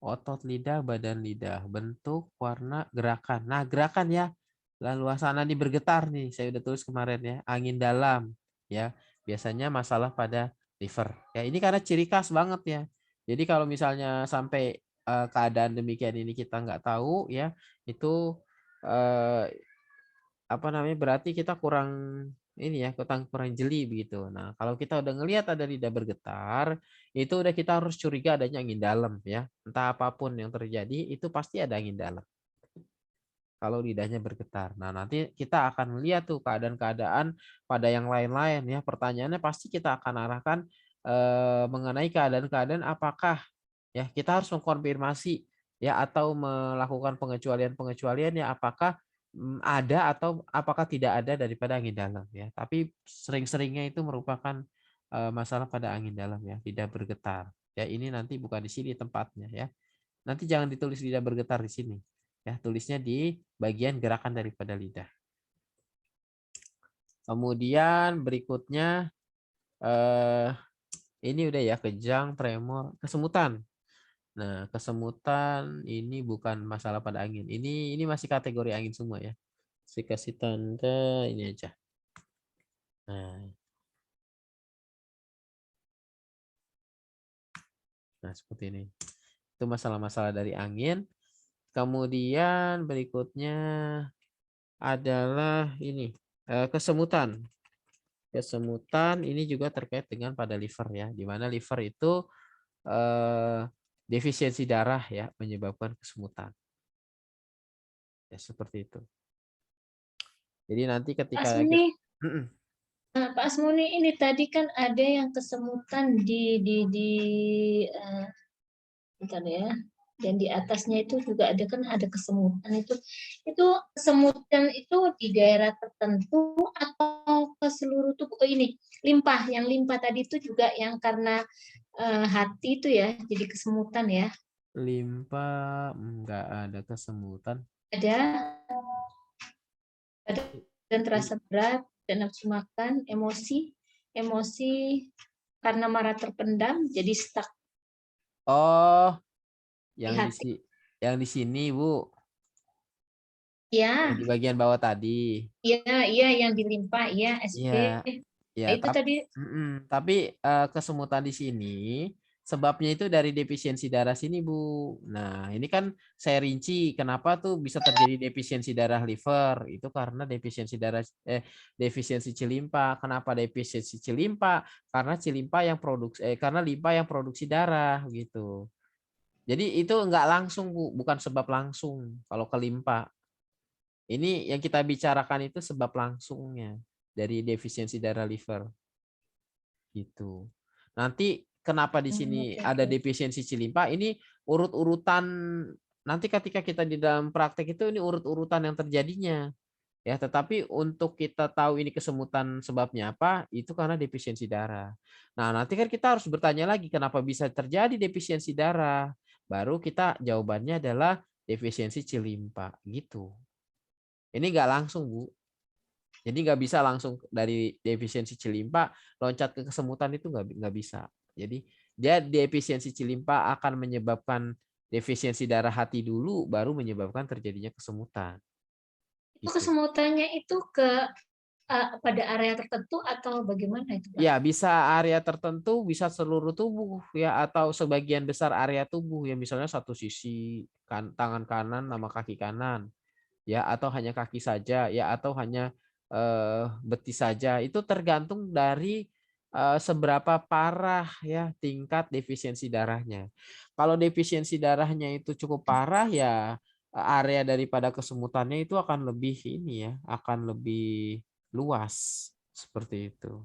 otot lidah, badan lidah, bentuk, warna, gerakan. Nah, gerakan ya. Lalu suasana ini bergetar nih. Saya udah tulis kemarin ya. Angin dalam ya. Biasanya masalah pada liver. Ya, ini karena ciri khas banget ya. Jadi kalau misalnya sampai keadaan demikian ini kita nggak tahu ya, itu eh, apa namanya, berarti kita kurang ini ya, kurang jeli begitu. Nah, kalau kita udah ngelihat ada lidah bergetar, itu udah kita harus curiga adanya angin dalam ya. Entah apapun yang terjadi, itu pasti ada angin dalam. Kalau lidahnya bergetar. Nah, nanti kita akan melihat tuh keadaan-keadaan pada yang lain-lain ya. Pertanyaannya pasti kita akan arahkan mengenai keadaan-keadaan apakah ya kita harus mengkonfirmasi ya atau melakukan pengecualian-pengecualian ya apakah ada atau apakah tidak ada daripada angin dalam ya. Tapi sering-seringnya itu merupakan masalah pada angin dalam ya, lidah bergetar. Ya, ini nanti bukan di sini tempatnya ya. Nanti jangan ditulis lidah bergetar di sini. Ya, tulisnya di bagian gerakan daripada lidah. Kemudian berikutnya ini udah ya, kejang, tremor, kesemutan. Nah, kesemutan ini bukan masalah pada angin. Ini masih kategori angin semua ya. Saya kasih tanda ini aja. Nah, seperti ini. Itu masalah-masalah dari angin. Kemudian berikutnya adalah ini kesemutan. Kesemutan ini juga terkait dengan pada liver ya, di mana liver itu defisiensi darah ya menyebabkan kesemutan. Ya seperti itu. Jadi nanti
Pak
ketika
Asmuni, Pak Asmuni, ini tadi kan ada yang kesemutan bentar ya. Dan di atasnya itu juga ada kan ada kesemutan itu. Itu kesemutan itu di daerah tertentu atau ke seluruh tubuh? Oh, ini limpa, yang limpa tadi itu juga yang karena hati itu ya, jadi kesemutan ya.
limpa enggak ada kesemutan.
Ada dan terasa berat dan nafsu makan, emosi karena marah terpendam jadi stuck
Oh,
di
yang di
hati.
yang di sini, Bu. Yang
Ya,
di bagian bawah tadi.
iya, iya yang dilimpa, ya
Iya,
SP.
ya,
Nah, itu tadi
tapi kesemutan di sini sebabnya itu dari defisiensi darah sini, Bu. Nah, ini kan saya rinci kenapa tuh bisa terjadi defisiensi darah liver. Itu karena defisiensi cilimpa. Kenapa defisiensi cilimpa? Karena cilimpa yang karena limpa yang produksi darah gitu. Jadi itu enggak langsung, Bu, bukan sebab langsung kalau ke limpa. Ini yang kita bicarakan itu sebab langsungnya dari defisiensi darah liver gitu. Nanti kenapa di sini ada
oke.
defisiensi cilimpa? Ini urut-urutan nanti ketika kita di dalam praktek itu ini urut-urutan yang terjadinya. Ya, tetapi untuk kita tahu ini kesemutan sebabnya apa, itu karena defisiensi darah. Nah, nanti kan kita harus bertanya lagi kenapa bisa terjadi defisiensi darah. Baru kita jawabannya adalah defisiensi cilimpa gitu. Ini nggak langsung, Bu. Jadi nggak bisa langsung dari defisiensi cilimpa loncat ke kesemutan, itu nggak bisa. Jadi dia defisiensi cilimpa akan menyebabkan defisiensi darah hati dulu, baru menyebabkan terjadinya kesemutan.
Itu
Gitu.
kesemutannya itu pada area tertentu atau bagaimana itu, Pak?
Ya, bisa area tertentu, bisa seluruh tubuh ya, atau sebagian besar area tubuh ya, misalnya satu sisi tangan kanan sama kaki kanan ya, atau hanya kaki saja ya, atau hanya betis saja. Itu tergantung dari seberapa parah ya tingkat defisiensi darahnya. Kalau defisiensi darahnya itu cukup parah ya area daripada kesemutannya itu akan lebih ini ya, akan lebih luas seperti itu.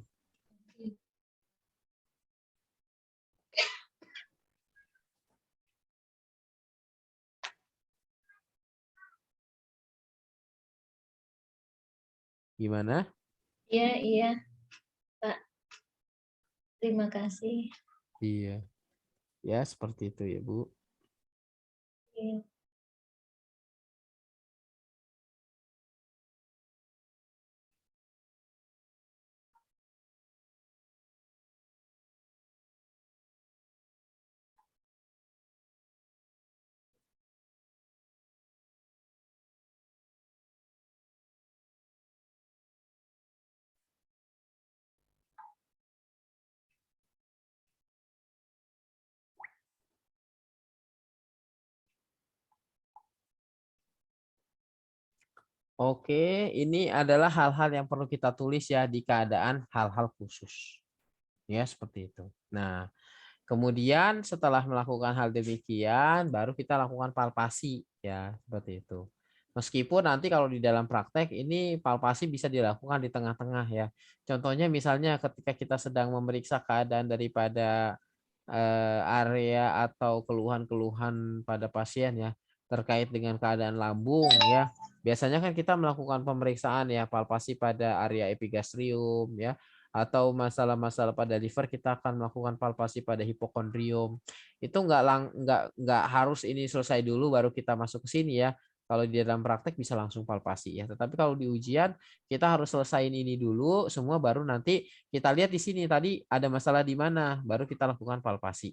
Gimana?
Iya, iya, Pak. Terima kasih.
Iya. Ya, seperti itu ya, Bu.
Iya.
Oke, ini adalah hal-hal yang perlu kita tulis ya di keadaan hal-hal khusus. Ya, seperti itu. Nah, kemudian setelah melakukan hal demikian, baru kita lakukan palpasi ya, seperti itu. Meskipun nanti kalau di dalam praktek ini palpasi bisa dilakukan di tengah-tengah ya. Contohnya misalnya ketika kita sedang memeriksa keadaan daripada area atau keluhan-keluhan pada pasien ya terkait dengan keadaan lambung ya. Biasanya kan kita melakukan pemeriksaan ya palpasi pada area epigastrium ya atau masalah-masalah pada liver kita akan melakukan palpasi pada hipokondrium. Itu nggak harus ini selesai dulu baru kita masuk ke sini ya. Kalau di dalam praktek bisa langsung palpasi ya. Tetapi kalau di ujian kita harus selesaiin ini dulu semua baru nanti kita lihat di sini tadi ada masalah di mana baru kita lakukan palpasi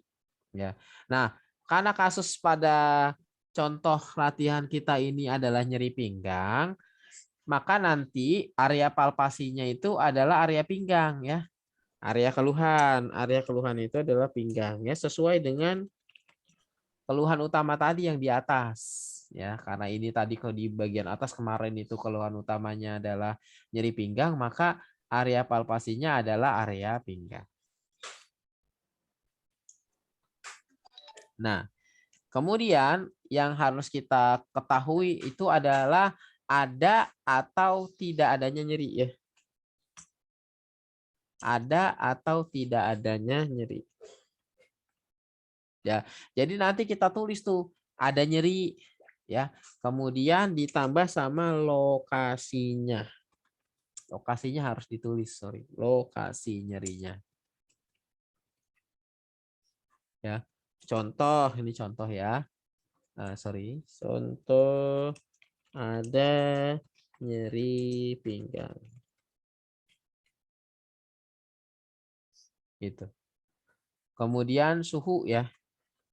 ya. Nah, karena kasus pada contoh latihan kita ini adalah nyeri pinggang, maka nanti area palpasinya itu adalah area pinggang ya. Area keluhan itu adalah pinggang ya sesuai dengan keluhan utama tadi yang di atas ya. Karena ini tadi kalau di bagian atas kemarin itu keluhan utamanya adalah nyeri pinggang, maka area palpasinya adalah area pinggang. Nah, kemudian yang harus kita ketahui itu adalah ada atau tidak adanya nyeri ya. Ada atau tidak adanya nyeri. Ya, jadi nanti kita tulis tuh ada nyeri ya. Kemudian ditambah sama lokasinya. Lokasinya harus ditulis, sorry. Lokasi nyerinya. Ya. Contoh, ini contoh ya. Sorry. Contoh ada nyeri pinggang. Gitu. Kemudian suhu ya.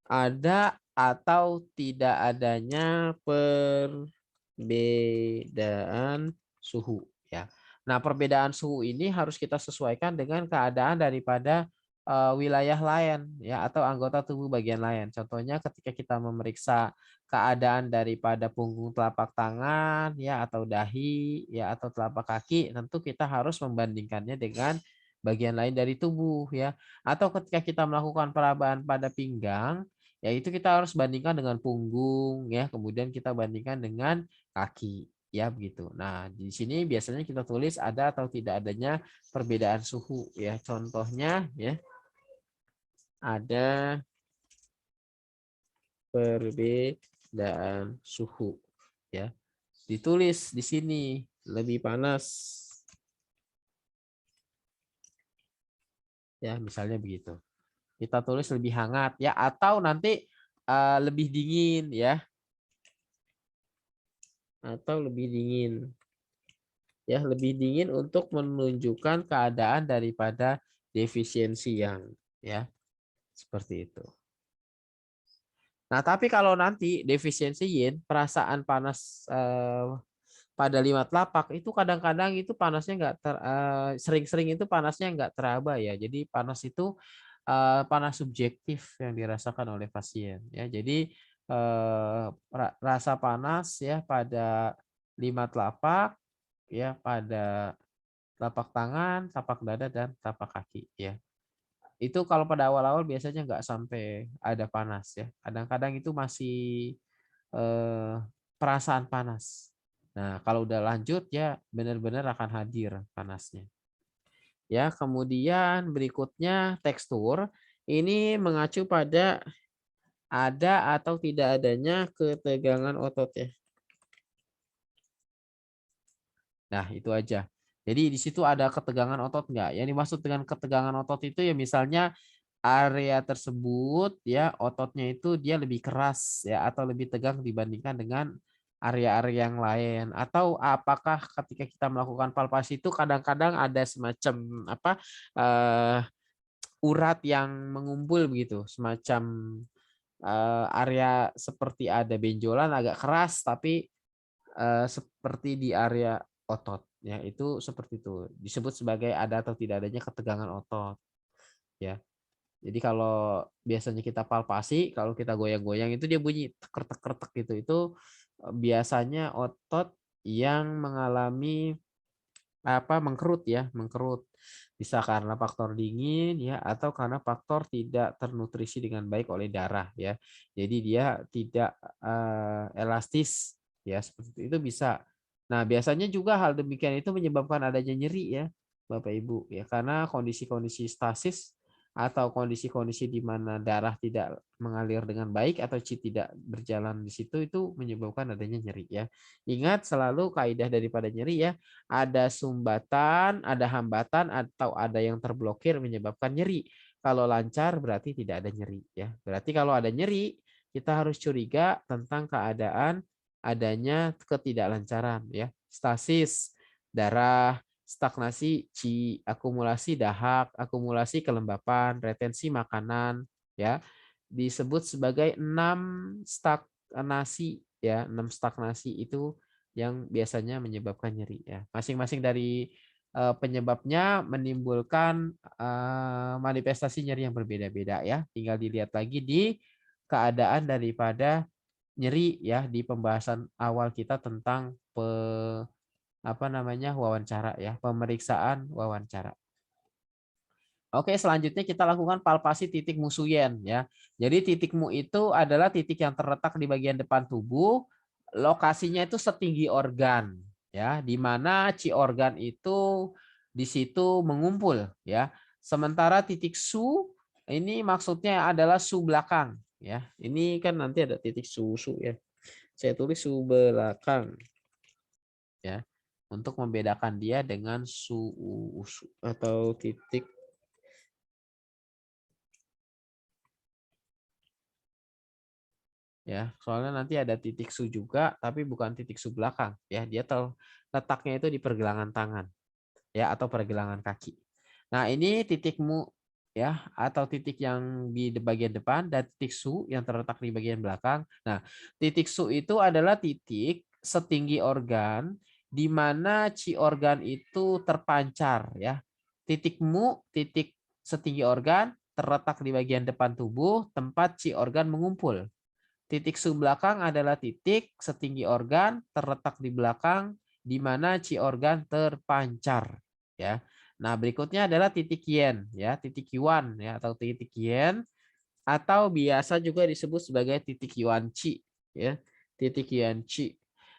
Ada atau tidak adanya perbedaan suhu ya. Nah, perbedaan suhu ini harus kita sesuaikan dengan keadaan daripada wilayah lain ya atau anggota tubuh bagian lain. Contohnya ketika kita memeriksa keadaan daripada punggung telapak tangan ya atau dahi ya atau telapak kaki, tentu kita harus membandingkannya dengan bagian lain dari tubuh ya. Atau ketika kita melakukan perabaan pada pinggang, ya itu kita harus bandingkan dengan punggung ya, kemudian kita bandingkan dengan kaki ya begitu. Nah, di sini biasanya kita tulis ada atau tidak adanya perbedaan suhu ya. Contohnya ya ada perbedaan suhu ya. Ditulis di sini lebih panas. Ya, misalnya begitu. Kita tulis lebih hangat ya atau nanti lebih dingin ya. Atau lebih dingin. Ya, lebih dingin untuk menunjukkan keadaan daripada defisiensi yang ya seperti itu. Nah, tapi kalau nanti defisiensi yin, perasaan panas pada 5 telapak itu kadang-kadang itu panasnya nggak sering-sering itu panasnya nggak teraba ya. Jadi panas itu panas subjektif yang dirasakan oleh pasien ya. Jadi rasa panas ya pada 5 telapak ya pada telapak tangan, tapak dada, dan tapak kaki ya. Itu kalau pada awal-awal biasanya nggak sampai ada panas ya. Kadang-kadang itu masih perasaan panas. Nah, kalau udah lanjut ya benar-benar akan hadir panasnya. Ya, kemudian berikutnya tekstur. Ini mengacu pada ada atau tidak adanya ketegangan otot ya. Nah, itu aja. Jadi di situ ada ketegangan otot nggak? Yang dimaksud dengan ketegangan otot itu ya misalnya area tersebut ya ototnya itu dia lebih keras ya atau lebih tegang dibandingkan dengan area-area yang lain, atau apakah ketika kita melakukan palpasi itu kadang-kadang ada semacam apa urat yang mengumpul begitu, semacam area seperti ada benjolan agak keras tapi seperti di area otot ya, itu seperti itu disebut sebagai ada atau tidak adanya ketegangan otot ya. Jadi kalau biasanya kita palpasi, kalau kita goyang-goyang itu dia bunyi kretek-kretek gitu. Itu biasanya otot yang mengalami mengkerut ya, mengkerut. Bisa karena faktor dingin ya atau karena faktor tidak ternutrisi dengan baik oleh darah ya. Jadi dia tidak elastis ya, seperti itu bisa. Nah, biasanya juga hal demikian itu menyebabkan adanya nyeri ya, Bapak Ibu ya, karena kondisi-kondisi stasis atau kondisi-kondisi di mana darah tidak mengalir dengan baik atau qi tidak berjalan di situ, itu menyebabkan adanya nyeri ya. Ingat selalu kaidah daripada nyeri ya, ada sumbatan, ada hambatan, atau ada yang terblokir menyebabkan nyeri. Kalau lancar berarti tidak ada nyeri ya. Berarti kalau ada nyeri, kita harus curiga tentang keadaan adanya ketidaklancaran ya. Stasis darah, stagnasi qi, akumulasi dahak, akumulasi kelembapan, retensi makanan ya. Disebut sebagai 6 stagnasi ya, 6 stagnasi itu yang biasanya menyebabkan nyeri ya. Masing-masing dari penyebabnya menimbulkan manifestasi nyeri yang berbeda-beda ya. Tinggal dilihat lagi di keadaan daripada nyeri ya di pembahasan awal kita tentang wawancara ya, pemeriksaan wawancara. Oke, selanjutnya kita lakukan palpasi titik mu Suyen ya. Jadi titik mu itu adalah titik yang terletak di bagian depan tubuh, lokasinya itu setinggi organ ya, di mana ci organ itu di situ mengumpul ya. Sementara titik su ini maksudnya adalah su belakang ya. Ini kan nanti ada titik su ya. Saya tulis su belakang ya, untuk membedakan dia dengan su atau titik ya, soalnya nanti ada titik su juga tapi bukan titik su belakang ya, dia letaknya itu di pergelangan tangan ya atau pergelangan kaki. Nah, ini titikmu ya atau titik yang di bagian depan dan titik su yang terletak di bagian belakang. Nah, titik su itu adalah titik setinggi organ di mana ci organ itu terpancar ya. Titikmu, titik setinggi organ terletak di bagian depan tubuh tempat ci organ mengumpul. Titik su belakang adalah titik setinggi organ terletak di belakang di mana ci organ terpancar ya. Nah, berikutnya adalah titik yen ya, titik yuan ya atau titik yen atau biasa juga disebut sebagai titik yuan chi ya. Titik yuan chi.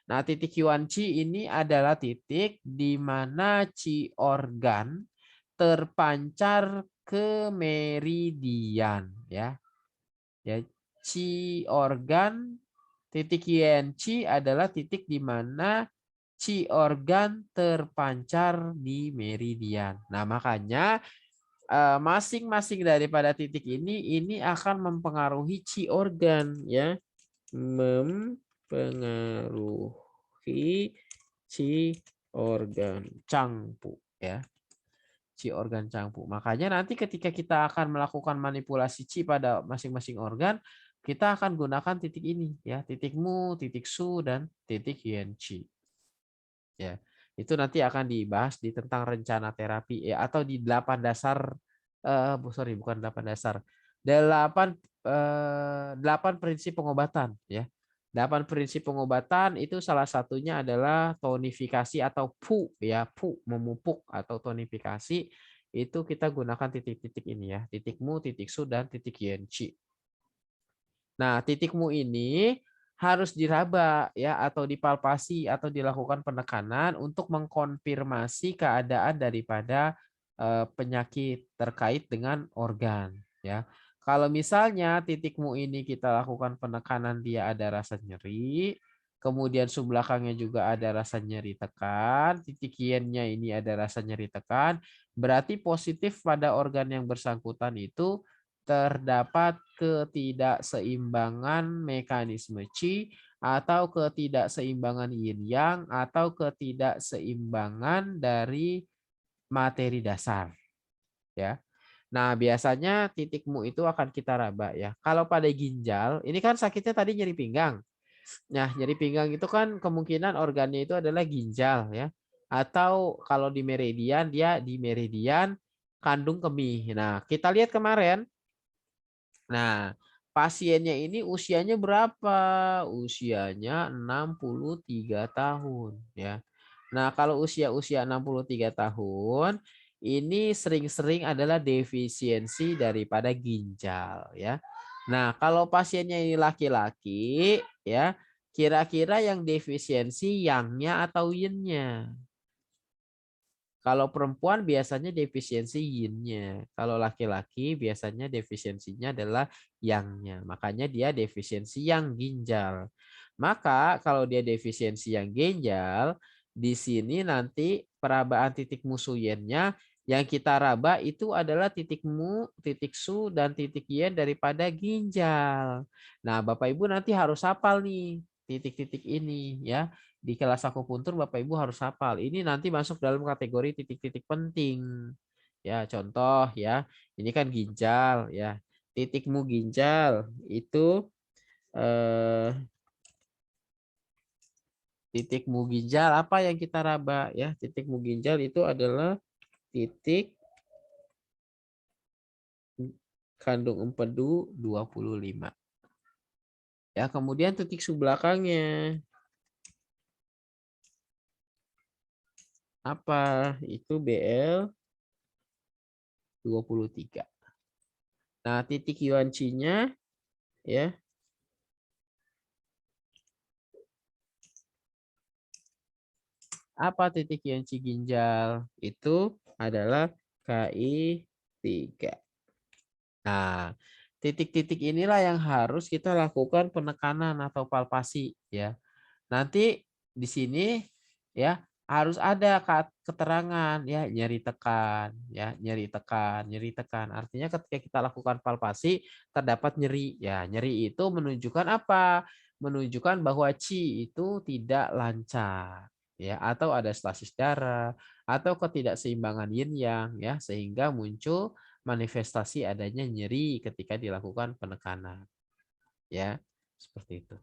Nah, titik yuan chi ini adalah titik di mana ci organ terpancar ke meridian ya. Ya, Qi organ, titik Yenci adalah titik di mana Qi organ terpancar di meridian. Nah, makanya masing-masing daripada titik ini akan mempengaruhi Qi organ ya. Mempengaruhi Qi organ Cangpu ya. Qi organ cangpu. Makanya nanti ketika kita akan melakukan manipulasi qi pada masing-masing organ, kita akan gunakan titik ini ya, titik mu, titik su, dan titik yen qi. Ya, itu nanti akan dibahas di tentang rencana terapi ya atau di 8 dasar bukan 8 dasar. 8 prinsip pengobatan ya. 8 prinsip pengobatan itu salah satunya adalah tonifikasi atau pu ya, pu memupuk atau tonifikasi itu kita gunakan titik-titik ini ya, titik mu, titik su dan titik yenci. Nah, titik mu ini harus diraba ya atau dipalpasi atau dilakukan penekanan untuk mengkonfirmasi keadaan daripada penyakit terkait dengan organ ya. Kalau misalnya titikmu ini kita lakukan penekanan dia ada rasa nyeri, kemudian sub belakangnya juga ada rasa nyeri tekan, titik yen-nya ini ada rasa nyeri tekan, berarti positif pada organ yang bersangkutan itu terdapat ketidakseimbangan mekanisme qi atau ketidakseimbangan yin yang atau ketidakseimbangan dari materi dasar ya. Nah, biasanya titikmu itu akan kita raba ya. Kalau pada ginjal, ini kan sakitnya tadi nyeri pinggang. Nah, nyeri pinggang itu kan kemungkinan organnya itu adalah ginjal ya. Atau kalau di meridian dia di meridian kandung kemih. Nah, kita lihat kemarin. Nah, pasiennya ini usianya berapa? Usianya 63 tahun ya. Nah, kalau usia-usia 63 tahun ini sering-sering adalah defisiensi daripada ginjal ya. Nah, kalau pasiennya ini laki-laki ya, kira-kira yang defisiensi yang-nya atau yin-nya? Kalau perempuan biasanya defisiensi yin-nya. Kalau laki-laki biasanya defisiensinya adalah yang-nya. Makanya dia defisiensi yang ginjal. Maka kalau dia defisiensi yang ginjal, di sini nanti perabaan titik musuh yin-nya yang kita raba itu adalah titik mu, titik su, dan titik yin daripada ginjal. Nah, Bapak Ibu nanti harus hafal nih titik-titik ini ya di kelas akupuntur Bapak Ibu harus hafal. Ini nanti masuk dalam kategori titik-titik penting. Ya, contoh ya. Ini kan ginjal ya. Titikmu ginjal itu titikmu ginjal apa yang kita raba ya? Titikmu ginjal itu adalah titik kandung empedu 25. Ya, kemudian titik subelakangnya apa? Itu BL 23. Nah, titik Yuanci-nya ya. Apa titik Yuanci ginjal? Itu adalah KI 3. Nah, titik-titik inilah yang harus kita lakukan penekanan atau palpasi ya. Nanti di sini ya harus ada keterangan ya nyeri tekan ya nyeri tekan nyeri tekan artinya ketika kita lakukan palpasi terdapat nyeri ya nyeri itu menunjukkan apa menunjukkan bahwa qi itu tidak lancar ya atau ada stasis darah atau ketidakseimbangan yin yang ya sehingga muncul manifestasi adanya nyeri ketika dilakukan penekanan ya seperti itu.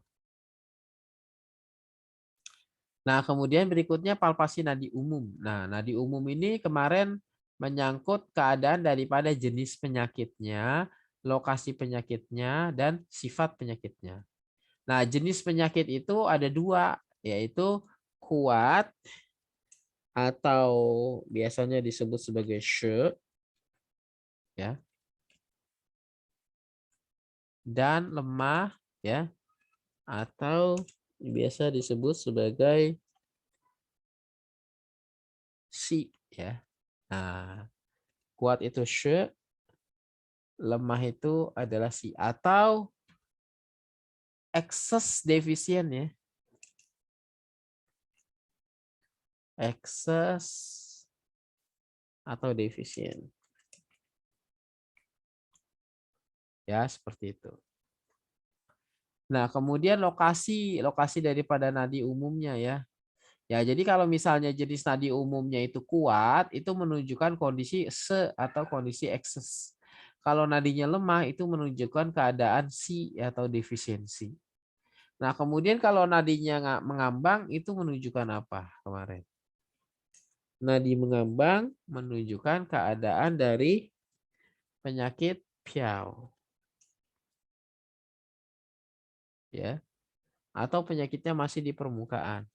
Nah, kemudian berikutnya palpasi nadi umum. Nah, nadi umum ini kemarin menyangkut keadaan daripada jenis penyakitnya, lokasi penyakitnya, dan sifat penyakitnya. Nah, jenis penyakit itu ada dua, yaitu kuat atau biasanya disebut sebagai she, ya, dan lemah, ya, atau biasa disebut sebagai si, ya. Nah, kuat itu she, lemah itu adalah si atau excess defisien ya. Excess atau defisien. Ya, seperti itu. Nah, kemudian lokasi daripada nadi umumnya ya. Ya, jadi kalau misalnya jenis nadi umumnya itu kuat, itu menunjukkan kondisi se atau kondisi excess. Kalau nadinya lemah itu menunjukkan keadaan si atau defisiensi. Nah, kemudian kalau nadinya nggak mengambang itu menunjukkan apa kemarin? Nadi mengambang menunjukkan keadaan dari penyakit piau. Ya. atau penyakitnya masih di permukaan.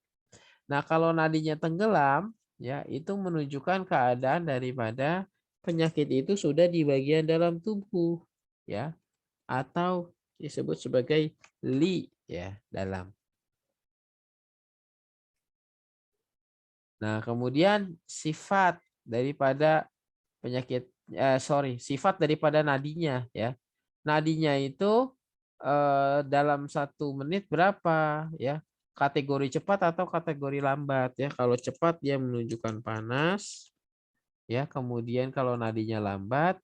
Nah, kalau nadinya tenggelam, ya itu menunjukkan keadaan daripada penyakit itu sudah di bagian dalam tubuh, ya, atau disebut sebagai li, ya, dalam. Nah, kemudian sifat daripada sifat daripada nadinya, ya. Nadinya itu dalam 1 menit berapa, ya? Kategori cepat atau kategori lambat, ya. Kalau cepat dia menunjukkan panas, ya. Kemudian kalau nadinya lambat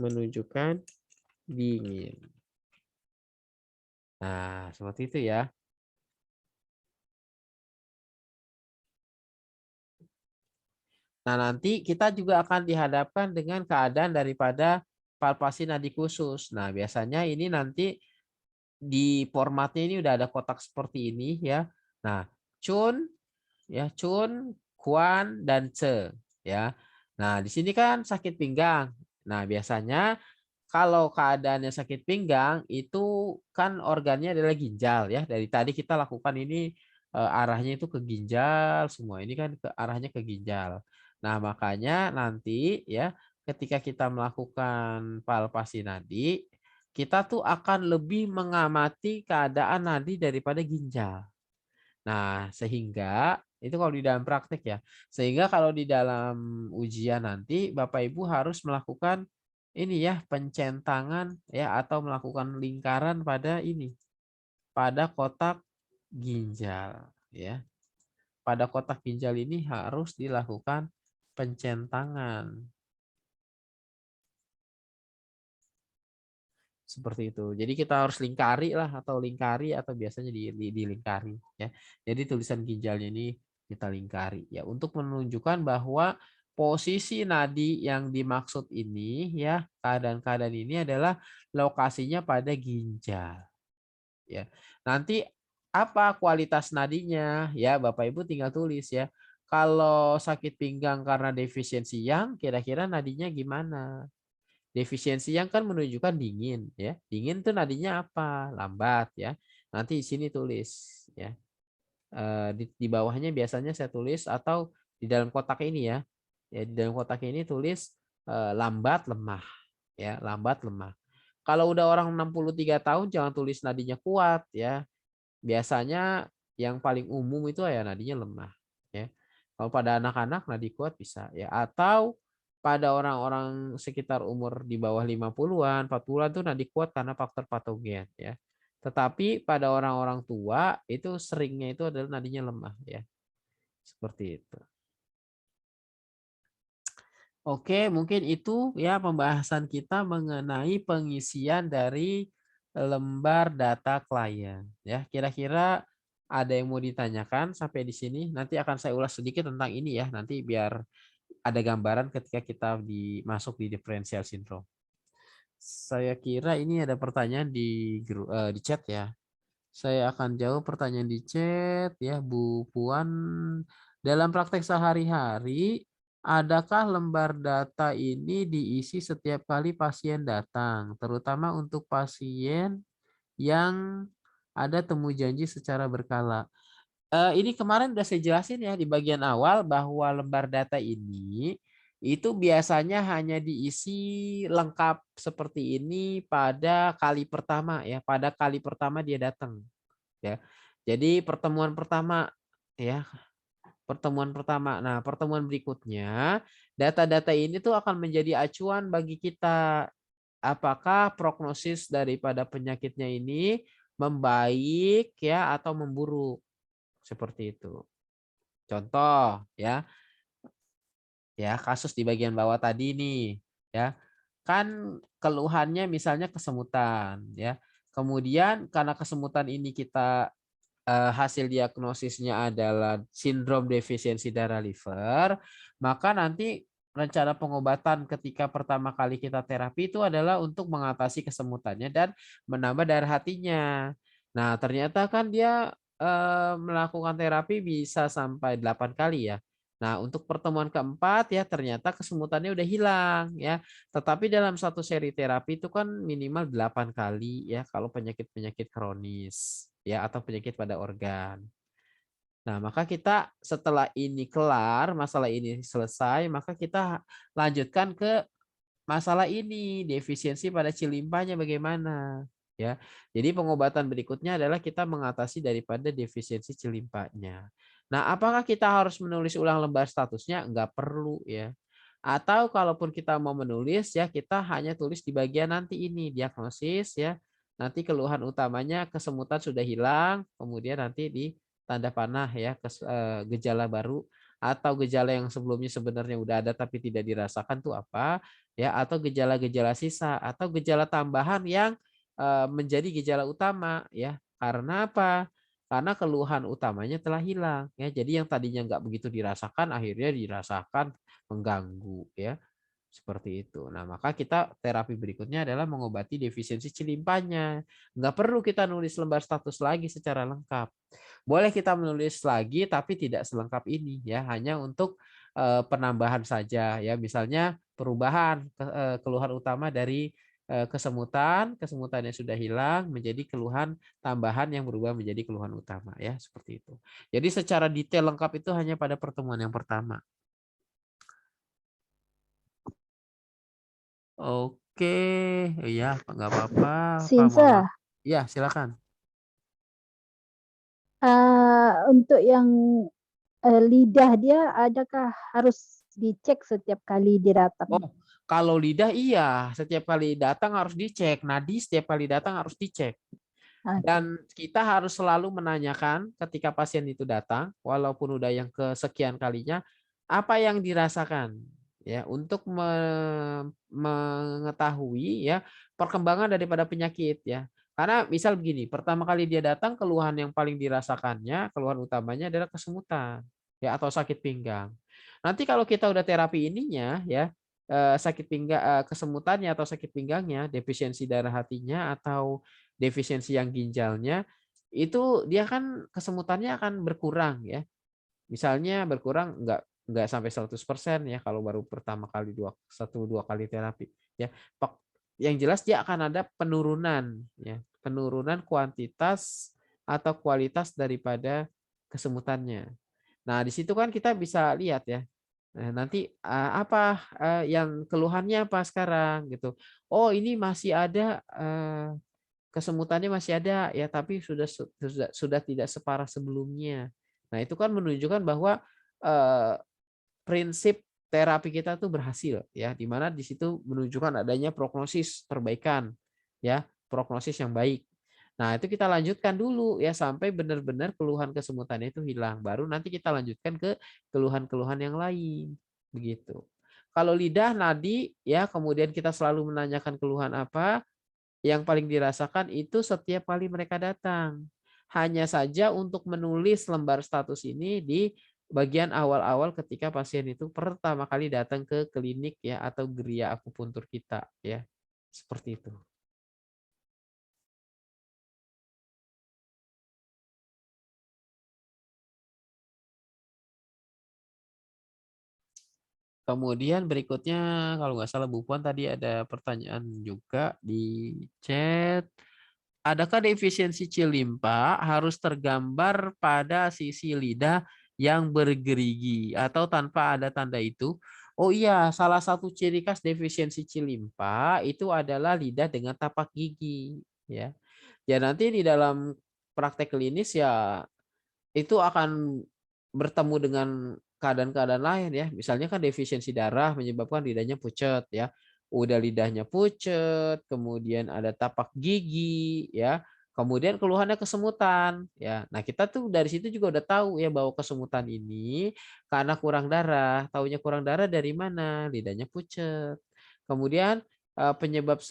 menunjukkan dingin. Nah, seperti itu ya. Nah, nanti kita juga akan dihadapkan dengan keadaan daripada palpasi nadi khusus. Nah, biasanya ini nanti di formatnya ini udah ada kotak seperti ini ya. Nah, Chun ya, Chun, Kuan dan Ce ya. Nah, di sini kan sakit pinggang. Nah, biasanya kalau keadaannya sakit pinggang itu kan organnya adalah ginjal ya. Dari tadi kita lakukan ini arahnya itu ke ginjal semua. Ini kan arahnya ke ginjal. Nah, makanya nanti ya ketika kita melakukan palpasi nadi, kita tuh akan lebih mengamati keadaan nadi daripada ginjal. Nah, sehingga itu kalau di dalam praktek ya. Sehingga kalau di dalam ujian nanti Bapak Ibu harus melakukan ini ya, pencentangan ya atau melakukan lingkaran pada ini, pada kotak ginjal ya. Pada kotak ginjal ini harus dilakukan pencentangan. Seperti itu. Jadi kita harus lingkari lah atau biasanya dilingkari ya. Jadi tulisan ginjalnya ini kita lingkari ya untuk menunjukkan bahwa posisi nadi yang dimaksud ini ya, keadaan-keadaan ini adalah lokasinya pada ginjal ya. Nanti apa kualitas nadinya ya Bapak Ibu tinggal tulis ya. Kalau sakit pinggang karena defisiensi yang kira-kira nadinya gimana? Defisiensi yang kan menunjukkan dingin ya. Dingin tuh nadinya apa? Lambat ya. Nanti di sini tulis ya. Di bawahnya biasanya saya tulis atau di dalam kotak ini ya. Ya di dalam kotak ini tulis lambat lemah ya, lambat lemah. Kalau udah orang 63 tahun jangan tulis nadinya kuat ya. Biasanya yang paling umum itu ya nadinya lemah ya. Kalau pada anak-anak nadi kuat bisa ya, atau pada orang-orang sekitar umur di bawah 50-an, 40-an tuh nadi kuat karena faktor patogen ya. Tetapi pada orang-orang tua itu seringnya itu adalah nadinya lemah ya. Seperti itu. Oke, mungkin itu ya pembahasan kita mengenai pengisian dari lembar data klien. Ya, kira-kira ada yang mau ditanyakan sampai di sini? Nanti akan saya ulas sedikit tentang ini ya, nanti biar ada gambaran ketika kita masuk di differential syndrome. Saya kira ini ada pertanyaan di chat ya. Saya akan jawab pertanyaan di chat ya, Bu Puan. Dalam praktek sehari-hari, adakah lembar data ini diisi setiap kali pasien datang, terutama untuk pasien yang ada temu janji secara berkala? Ini kemarin udah saya jelasin ya di bagian awal bahwa lembar data ini itu biasanya hanya diisi lengkap seperti ini pada kali pertama ya, pada kali pertama dia datang ya. Jadi pertemuan pertama ya, pertemuan pertama. Nah, pertemuan berikutnya data-data ini tuh akan menjadi acuan bagi kita apakah prognosis daripada penyakitnya ini membaik ya atau memburuk. Seperti itu. Contoh ya, kasus di bagian bawah tadi nih ya. Kan keluhannya misalnya kesemutan ya. Kemudian karena kesemutan ini kita hasil diagnosisnya adalah sindrom defisiensi darah liver, maka nanti rencana pengobatan ketika pertama kali kita terapi itu adalah untuk mengatasi kesemutannya dan menambah darah hatinya. Nah, ternyata kan dia melakukan terapi bisa sampai 8 kali ya. Nah, untuk pertemuan keempat ya ternyata kesemutannya udah hilang ya. Tetapi dalam satu seri terapi itu kan minimal 8 kali ya kalau penyakit-penyakit kronis ya atau penyakit pada organ. Nah, maka kita setelah ini kelar, masalah ini selesai, maka kita lanjutkan ke masalah ini, defisiensi pada cilimpanya bagaimana, ya. Jadi pengobatan berikutnya adalah kita mengatasi daripada defisiensi cilimpanya. Nah, apakah kita harus menulis ulang lembar statusnya? Enggak perlu ya. Atau kalaupun kita mau menulis ya, kita hanya tulis di bagian nanti ini, diagnosis ya. Nanti keluhan utamanya kesemutan sudah hilang, kemudian nanti di tanda panah ya, gejala baru atau gejala yang sebelumnya sebenarnya udah ada tapi tidak dirasakan tuh apa ya, atau gejala-gejala sisa atau gejala tambahan yang menjadi gejala utama ya. Karena apa? Karena keluhan utamanya telah hilang ya. Jadi yang tadinya nggak begitu dirasakan akhirnya dirasakan, mengganggu ya. Seperti itu. Nah, maka kita terapi berikutnya adalah mengobati defisiensi cilimpanya. Nggak perlu kita nulis lembar status lagi secara lengkap. Boleh kita menulis lagi tapi tidak selengkap ini ya, hanya untuk penambahan saja ya. Misalnya perubahan keluhan utama dari kesemutan, kesemutan yang sudah hilang menjadi keluhan tambahan yang berubah menjadi keluhan utama ya, seperti itu. Jadi secara detail lengkap itu hanya pada pertemuan yang pertama. Oke, iya nggak apa-apa, Pak Muhammad.
Sinsa,
Iya, silakan.
untuk yang lidah dia, adakah harus dicek setiap kali dia datang?
Oh, kalau lidah iya, setiap kali datang harus dicek. Nadi setiap kali datang harus dicek.
Oke.
Dan kita harus selalu menanyakan ketika pasien itu datang, walaupun udah yang kesekian kalinya, apa yang dirasakan ya untuk mengetahui ya perkembangan daripada penyakit ya. Karena misal begini, pertama kali dia datang keluhan yang paling dirasakannya, keluhan utamanya adalah kesemutan ya atau sakit pinggang. Nanti kalau kita udah terapi ininya ya sakit pinggang kesemutannya atau sakit pinggangnya, defisiensi darah hatinya atau defisiensi yang ginjalnya, itu dia kan kesemutannya akan berkurang ya. Misalnya berkurang enggak sampai 100% ya kalau baru pertama kali 1-2 kali terapi ya. Yang jelas dia akan ada penurunan ya, penurunan kuantitas atau kualitas daripada kesemutannya. Nah, di situ kan kita bisa lihat ya. Nah, nanti apa yang keluhannya apa sekarang gitu. Oh, ini masih ada kesemutannya masih ada ya, tapi sudah tidak separah sebelumnya. Nah, itu kan menunjukkan bahwa eh, prinsip terapi kita tuh berhasil ya, di mana di situ menunjukkan adanya prognosis perbaikan ya, prognosis yang baik. Nah, itu kita lanjutkan dulu ya sampai benar-benar keluhan kesemutannya itu hilang. Baru nanti kita lanjutkan ke keluhan-keluhan yang lain. Begitu. Kalau lidah, nadi ya, kemudian kita selalu menanyakan keluhan apa, yang paling dirasakan itu setiap kali mereka datang. Hanya saja untuk menulis lembar status ini di bagian awal-awal ketika pasien itu pertama kali datang ke klinik ya atau geria akupuntur kita ya. Seperti itu. Kemudian berikutnya kalau nggak salah Bu Puan tadi ada pertanyaan juga di chat. Adakah defisiensi cilimpa harus tergambar pada sisi lidah yang bergerigi atau tanpa ada tanda itu? Oh iya, salah satu ciri khas defisiensi cilimpa itu adalah lidah dengan tapak gigi, ya. Ya nanti di dalam praktek klinis ya itu akan bertemu dengan keadaan-keadaan lain ya. Misalnya kan defisiensi darah menyebabkan lidahnya pucat ya. Udah lidahnya pucat, kemudian ada tapak gigi ya. Kemudian keluhannya kesemutan ya. Nah, kita tuh dari situ juga udah tahu ya bahwa kesemutan ini karena kurang darah. Taunya kurang darah dari mana? Lidahnya pucat. Kemudian penyebab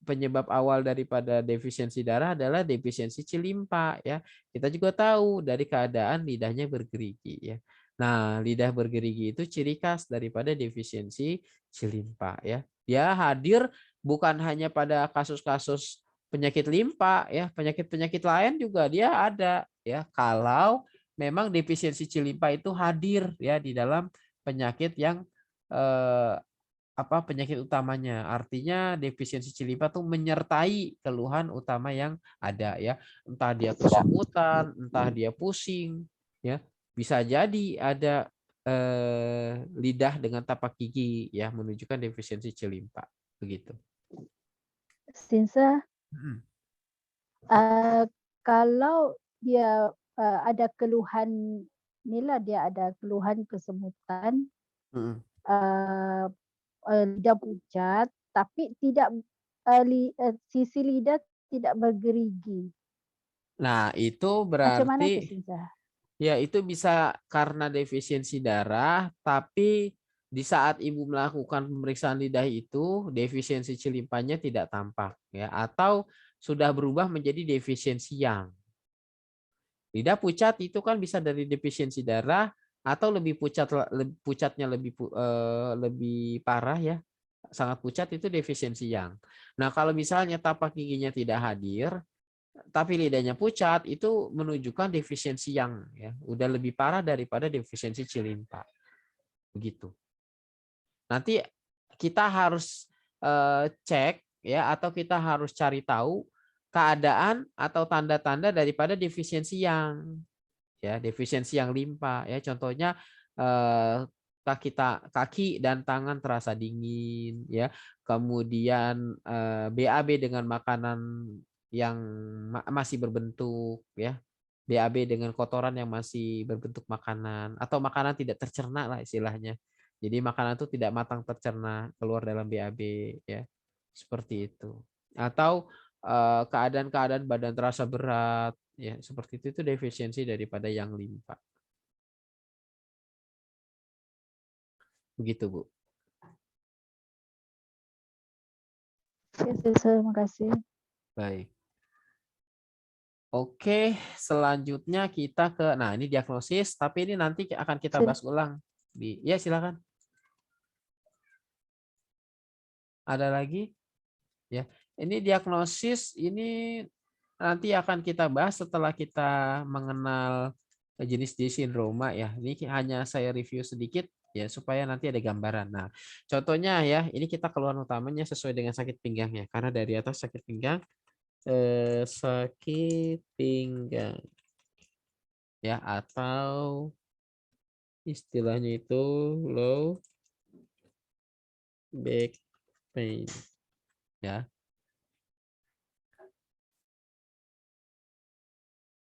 penyebab awal daripada defisiensi darah adalah defisiensi cilimpa ya. Kita juga tahu dari keadaan lidahnya bergerigi ya. Nah, lidah bergerigi itu ciri khas daripada defisiensi cilimpa ya. Dia hadir bukan hanya pada kasus-kasus penyakit limpa ya, penyakit-penyakit lain juga dia ada ya. Kalau memang defisiensi C-limpa itu hadir ya di dalam penyakit yang penyakit utamanya. Artinya defisiensi C-limpa tuh menyertai keluhan utama yang ada ya. Entah dia kesemutan, entah dia pusing ya. Bisa jadi ada lidah dengan tapak gigi ya menunjukkan defisiensi C-limpa begitu.
Sinsa,
Mm.
kalau dia ada keluhan, inilah dia ada keluhan kesemutan,
Mm.
lidah pucat, tapi tidak sisi lidah tidak bergerigi.
Nah, itu
Macam mana
berarti
tuh Sinsa?
ya itu bisa karena defisiensi darah, tapi di saat ibu melakukan pemeriksaan lidah itu defisiensi C-limpanya tidak tampak ya, atau sudah berubah menjadi defisiensi yang. Lidah pucat itu kan bisa dari defisiensi darah atau lebih pucatnya lebih parah ya. Sangat pucat itu defisiensi yang. Nah, kalau misalnya tapak giginya tidak hadir tapi lidahnya pucat itu menunjukkan defisiensi yang ya, udah lebih parah daripada defisiensi C-limpa. Begitu. Nanti kita harus cek ya atau kita harus cari tahu keadaan atau tanda-tanda daripada defisiensi yang ya, defisiensi yang limpa ya. Contohnya kaki dan tangan terasa dingin ya. Kemudian BAB dengan makanan yang masih berbentuk ya. BAB dengan kotoran yang masih berbentuk makanan atau makanan tidak tercerna lah istilahnya. Jadi makanan itu tidak matang tercerna keluar dalam BAB ya. Seperti itu. Atau keadaan-keadaan badan terasa berat ya, seperti itu defisiensi daripada yang limpa. Begitu, Bu.
Ya, Sinsa, terima kasih.
Baik. Oke, selanjutnya kita ke ini diagnosis, tapi ini nanti akan kita bahas ulang ya silakan. Ada lagi? Ya. Ini diagnosis ini nanti akan kita bahas setelah kita mengenal jenis-jenis sindroma ya. Ini hanya saya review sedikit ya supaya nanti ada gambaran. Nah, contohnya ya, ini kita keluhan utamanya sesuai dengan sakit pinggang ya. Karena dari atas sakit pinggang ya, atau istilahnya itu low back pain ya.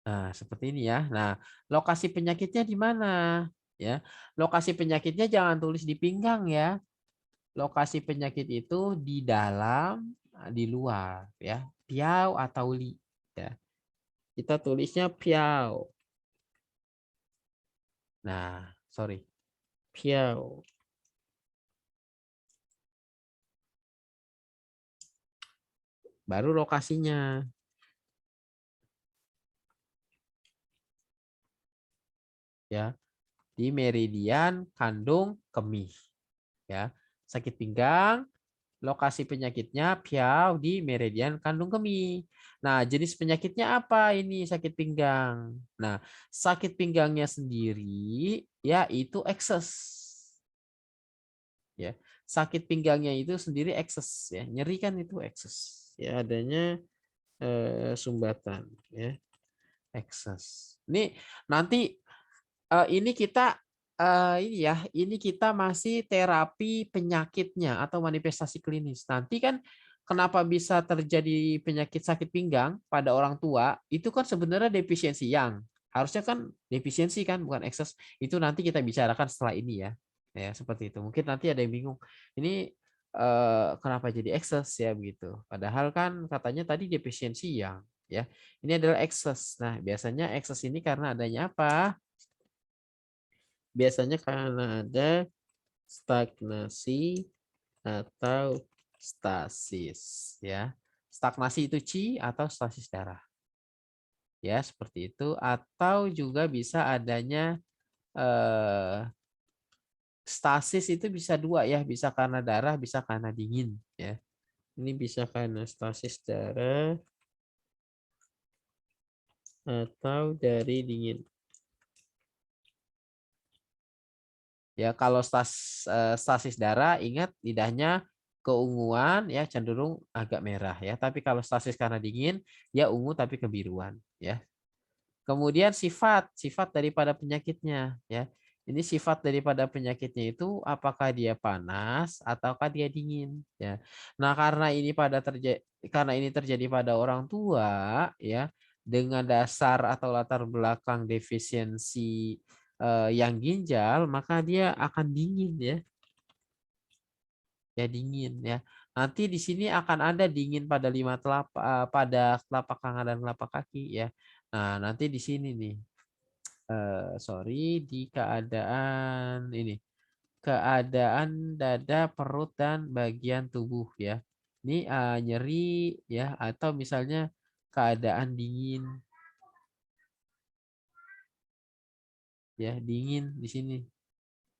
Nah, seperti ini ya. Nah, lokasi penyakitnya di mana? Ya. Lokasi penyakitnya jangan tulis di pinggang ya. Lokasi penyakit itu di dalam, di luar ya. Piau atau li ya. Kita tulisnya piau. Nah, sorry. Piau. Baru lokasinya. Ya. Di meridian kandung kemih. Ya. Sakit pinggang, lokasi penyakitnya piau di meridian kandung kemih. Nah, jenis penyakitnya apa ini sakit pinggang? Nah, sakit pinggangnya sendiri ya itu ekses. Ya. Sakit pinggangnya itu sendiri ekses ya. Nyeri kan itu ekses. Ya, adanya sumbatan ya. Ekses. Ini nanti ini kita ini kita masih terapi penyakitnya atau manifestasi klinis. Nanti kan kenapa bisa terjadi penyakit sakit pinggang pada orang tua itu kan sebenarnya defisiensi yang harusnya kan defisiensi kan bukan ekses. Itu nanti kita bicarakan setelah ini ya. Ya seperti itu. Mungkin nanti ada yang bingung. Ini kenapa jadi ekses ya begitu. Padahal kan katanya tadi defisiensi yang ya. Ini adalah ekses. Nah, biasanya ekses ini karena adanya apa? Biasanya karena ada stagnasi atau stasis ya. Stagnasi itu Ci atau stasis darah. Ya, seperti itu atau juga bisa adanya stasis itu bisa dua ya, bisa karena darah, bisa karena dingin ya. Ini bisa karena stasis darah atau dari dingin. Ya, kalau stasis darah, ingat lidahnya keunguan ya, cenderung agak merah ya. Tapi kalau stasis karena dingin, ya ungu tapi kebiruan ya. Kemudian sifat daripada penyakitnya ya. Ini sifat daripada penyakitnya itu apakah dia panas ataukah dia dingin ya. Nah, karena ini terjadi pada orang tua ya, dengan dasar atau latar belakang defisiensi yang ginjal, maka dia akan dingin ya. Ya dingin ya. Nanti di sini akan ada dingin pada pada telapak tangan dan telapak kaki ya. Nah, nanti di sini nih. Sorry, di keadaan ini. Keadaan dada, perut dan bagian tubuh ya. Ini nyeri ya, atau misalnya keadaan dingin ya, dingin di sini.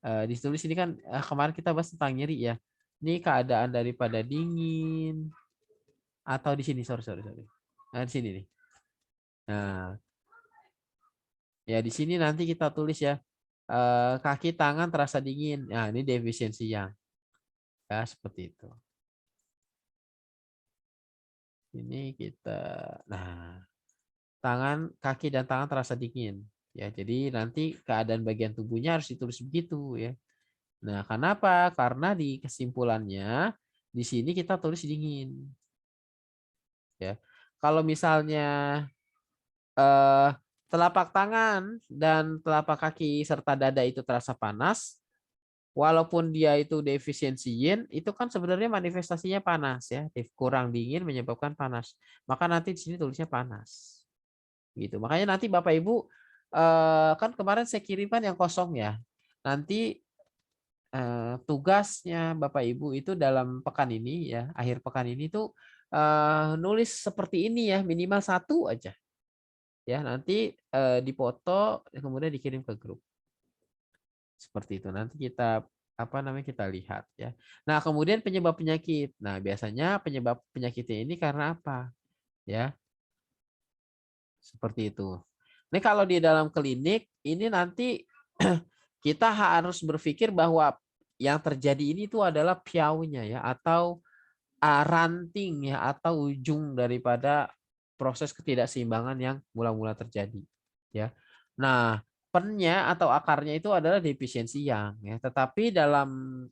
Ditulis ini kan kemarin kita bahas tentang nyeri ya. Ini keadaan daripada dingin atau di sini, sorry. Nah, di sini nih. Nah, ya di sini nanti kita tulis ya, kaki tangan terasa dingin. Nah, ini defisiensi yang ya seperti itu. Ini kita, nah, kaki dan tangan terasa dingin. Ya, jadi nanti keadaan bagian tubuhnya harus ditulis begitu ya. Nah, kenapa? Karena di kesimpulannya di sini kita tulis dingin. Ya. Kalau misalnya telapak tangan dan telapak kaki serta dada itu terasa panas, walaupun dia itu defisiensi yin, itu kan sebenarnya manifestasinya panas ya, kurang dingin menyebabkan panas. Maka nanti di sini tulisnya panas. Gitu. Makanya nanti Bapak Ibu kan kemarin saya kirimkan yang kosong ya. Nanti tugasnya Bapak Ibu itu dalam pekan ini ya, akhir pekan ini tuh nulis seperti ini ya, minimal satu aja. Ya, nanti dipoto kemudian dikirim ke grup. Seperti itu. Nanti kita kita lihat ya. Nah, kemudian penyebab penyakit. Nah, biasanya penyebab penyakitnya ini karena apa? Ya. Seperti itu. Ini kalau di dalam klinik ini nanti kita harus berpikir bahwa yang terjadi ini itu adalah piaunya ya, atau ranting ya, atau ujung daripada proses ketidakseimbangan yang mula-mula terjadi ya. Nah, pennya atau akarnya itu adalah defisiensi yang ya, tetapi dalam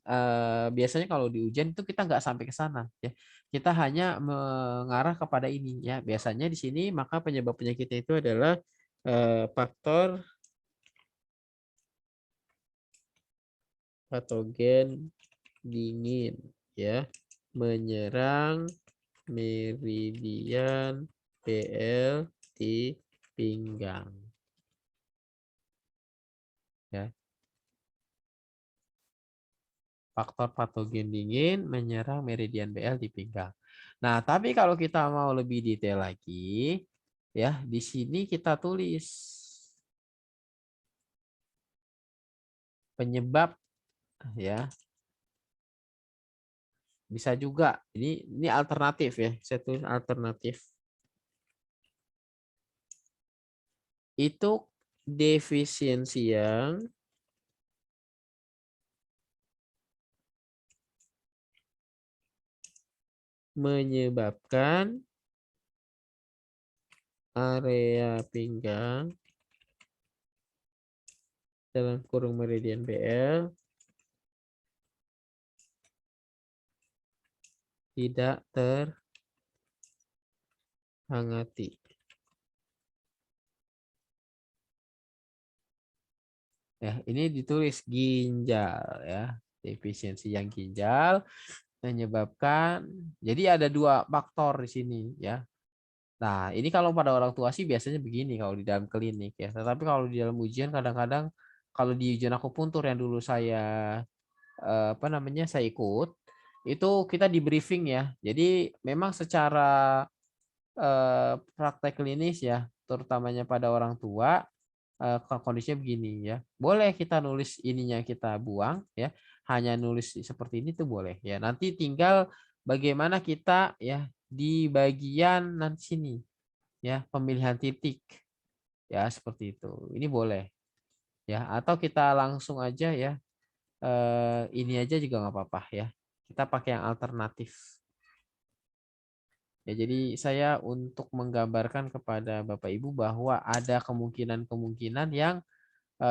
biasanya kalau di ujian itu kita nggak sampai ke sana ya, kita hanya mengarah kepada ini ya. Biasanya di sini maka penyebab penyakitnya itu adalah faktor patogen dingin ya, menyerang meridian BL di pinggang ya. Faktor patogen dingin menyerang meridian BL di pinggang. Nah, tapi kalau kita mau lebih detail lagi ya, di sini kita tulis penyebab ya. Bisa juga. Ini alternatif ya. Saya tulis alternatif. Itu defisiensi yang menyebabkan area pinggang dalam kurung meridian BL tidak terhangati. Ya, ini ditulis ginjal ya. Defisiensi yang ginjal menyebabkan, jadi ada dua faktor di sini ya. Nah, ini kalau pada orang tua sih biasanya begini kalau di dalam klinik ya. Tetapi kalau di dalam ujian kadang-kadang kalau di ujian akupuntur yang dulu saya saya ikut, itu kita di briefing ya. Jadi memang secara praktek klinis ya, terutamanya pada orang tua, kondisinya begini ya. Boleh kita nulis ininya kita buang ya, hanya nulis seperti ini tuh boleh ya. Nanti tinggal bagaimana kita ya di bagian nanti sini ya, pemilihan titik ya, seperti itu. Ini boleh ya, atau kita langsung aja ya ini aja juga nggak apa-apa ya. Kita pakai yang alternatif. Ya, jadi saya untuk menggambarkan kepada Bapak Ibu bahwa ada kemungkinan-kemungkinan yang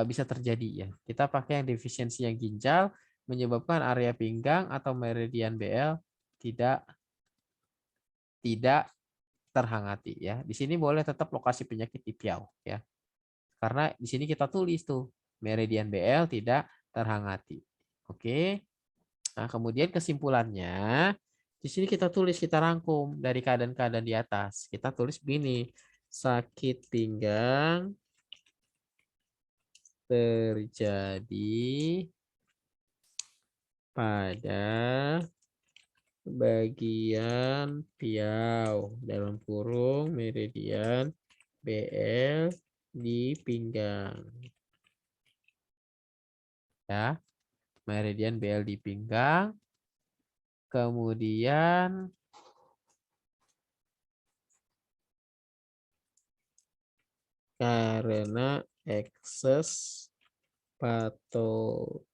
bisa terjadi ya. Kita pakai yang defisiensi yang ginjal menyebabkan area pinggang atau meridian BL tidak terhangati ya. Di sini boleh tetap lokasi penyakit di Piau ya. Karena di sini kita tulis tuh meridian BL tidak terhangati. Oke. Nah, kemudian kesimpulannya di sini kita tulis, kita rangkum dari keadaan-keadaan di atas. Kita tulis begini. Sakit pinggang terjadi pada bagian piau dalam kurung meridian BL di pinggang. Ya, meridian BL di pinggang. Kemudian karena ekses patogen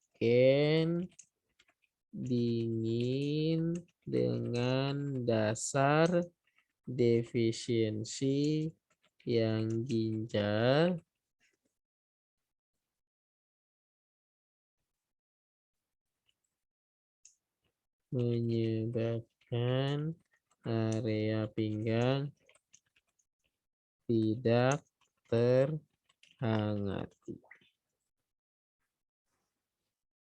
dingin dengan dasar defisiensi yang ginjal menyebabkan area pinggang tidak terhangati.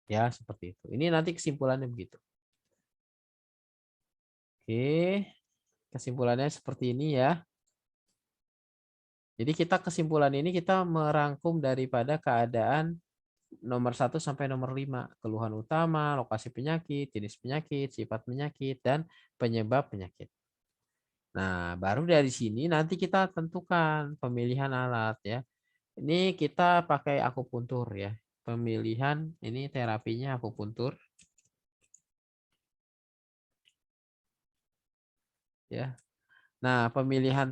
Ya, seperti itu. Ini nanti kesimpulannya begitu. Oke, kesimpulannya seperti ini ya. Jadi kita kesimpulan ini kita merangkum daripada keadaan nomor 1 sampai nomor 5. Keluhan utama, lokasi penyakit, jenis penyakit, sifat penyakit, dan penyebab penyakit. Nah, baru dari sini nanti kita tentukan pemilihan alat ya. Ini kita pakai akupuntur ya. Pemilihan ini terapinya akupuntur. Ya. Nah, pemilihan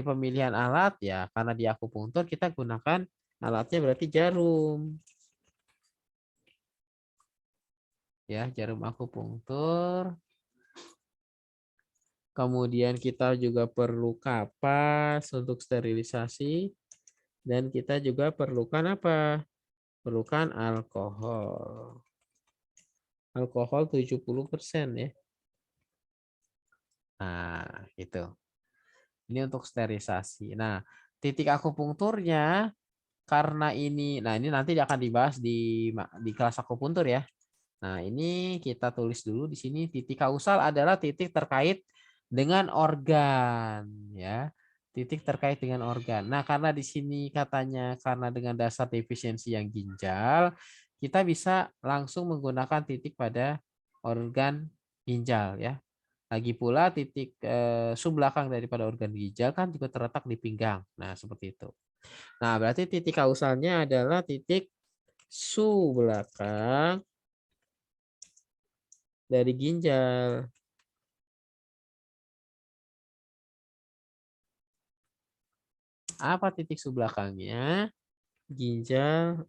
pemilihan alat ya, karena di akupuntur kita gunakan alatnya berarti jarum. Ya, jarum akupunktur. Kemudian kita juga perlu kapas untuk sterilisasi. Dan kita juga perlukan apa? Perlukan alkohol. Alkohol 70% ya. Nah, gitu. Ini untuk sterilisasi. Nah, titik akupunkturnya karena ini, nah ini nanti akan dibahas di kelas akupuntur ya. Nah, ini kita tulis dulu di sini titik kausal adalah titik terkait dengan organ ya. Titik terkait dengan organ. Nah, karena di sini katanya karena dengan dasar defisiensi yang ginjal, kita bisa langsung menggunakan titik pada organ ginjal ya. Lagi pula titik subbelakang daripada organ ginjal kan juga terletak di pinggang. Nah, seperti itu. Nah, berarti titik kausalnya adalah titik subbelakang dari ginjal. Apa titik subbelakangnya? Ginjal,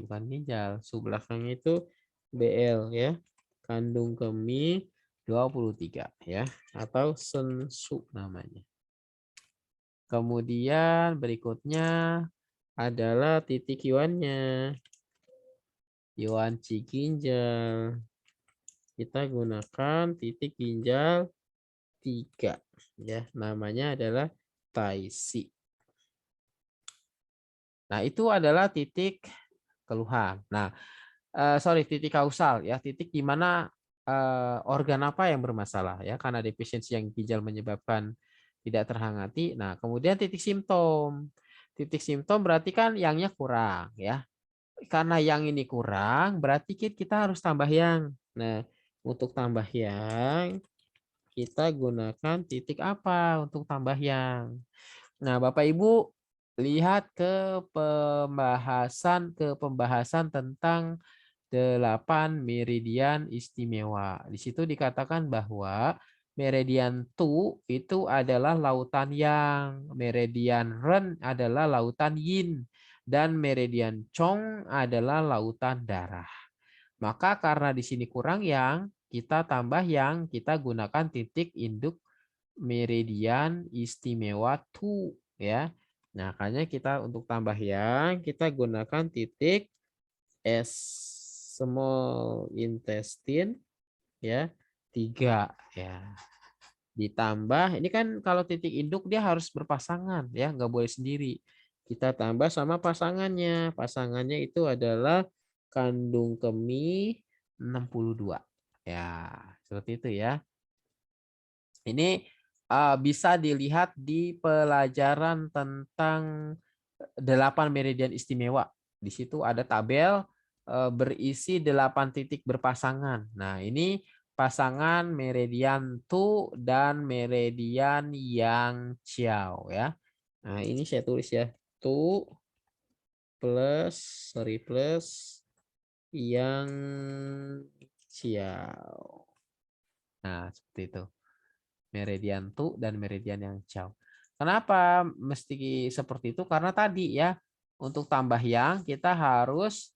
bukan ginjal. Subbelakangnya itu BL ya. Kandung kemih 23 ya, atau sensu namanya. Kemudian berikutnya adalah titik yuannya. Yuan ginjal. Kita gunakan titik ginjal 3 ya, namanya adalah Taisi. Nah, itu adalah titik keluhan. Nah, titik kausal ya, titik di mana organ apa yang bermasalah ya, karena defisiensi yang ginjal menyebabkan tidak terhangati. Nah, kemudian titik simptom. Titik simptom berarti kan yangnya kurang ya. Karena yang ini kurang, berarti kita harus tambah yang. Nah, untuk tambah yang kita gunakan titik apa untuk tambah yang. Nah, Bapak Ibu lihat ke pembahasan tentang 8 meridian istimewa. Di situ dikatakan bahwa meridian Tu itu adalah lautan Yang, meridian Ren adalah lautan Yin, dan meridian Chong adalah lautan darah. Maka karena di sini kurang yang, kita tambah yang, kita gunakan titik induk meridian istimewa to ya. Nah, makanya kita untuk tambah yang, kita gunakan titik S small intestine ya 3 ya. Ditambah ini kan kalau titik induk dia harus berpasangan ya, nggak boleh sendiri. Kita tambah sama pasangannya. Pasangannya itu adalah kandung kemih 62. Ya, seperti itu ya. Ini bisa dilihat di pelajaran tentang 8 meridian istimewa. Di situ ada tabel berisi 8 titik berpasangan. Nah, ini pasangan meridian Tu dan meridian Yang Ciao ya. Nah, ini saya tulis ya. Tu plus Yang Ciao. Nah, seperti itu. Meridian Tu dan meridian Yang Ciao. Kenapa mesti seperti itu? Karena tadi ya, untuk tambah yang kita harus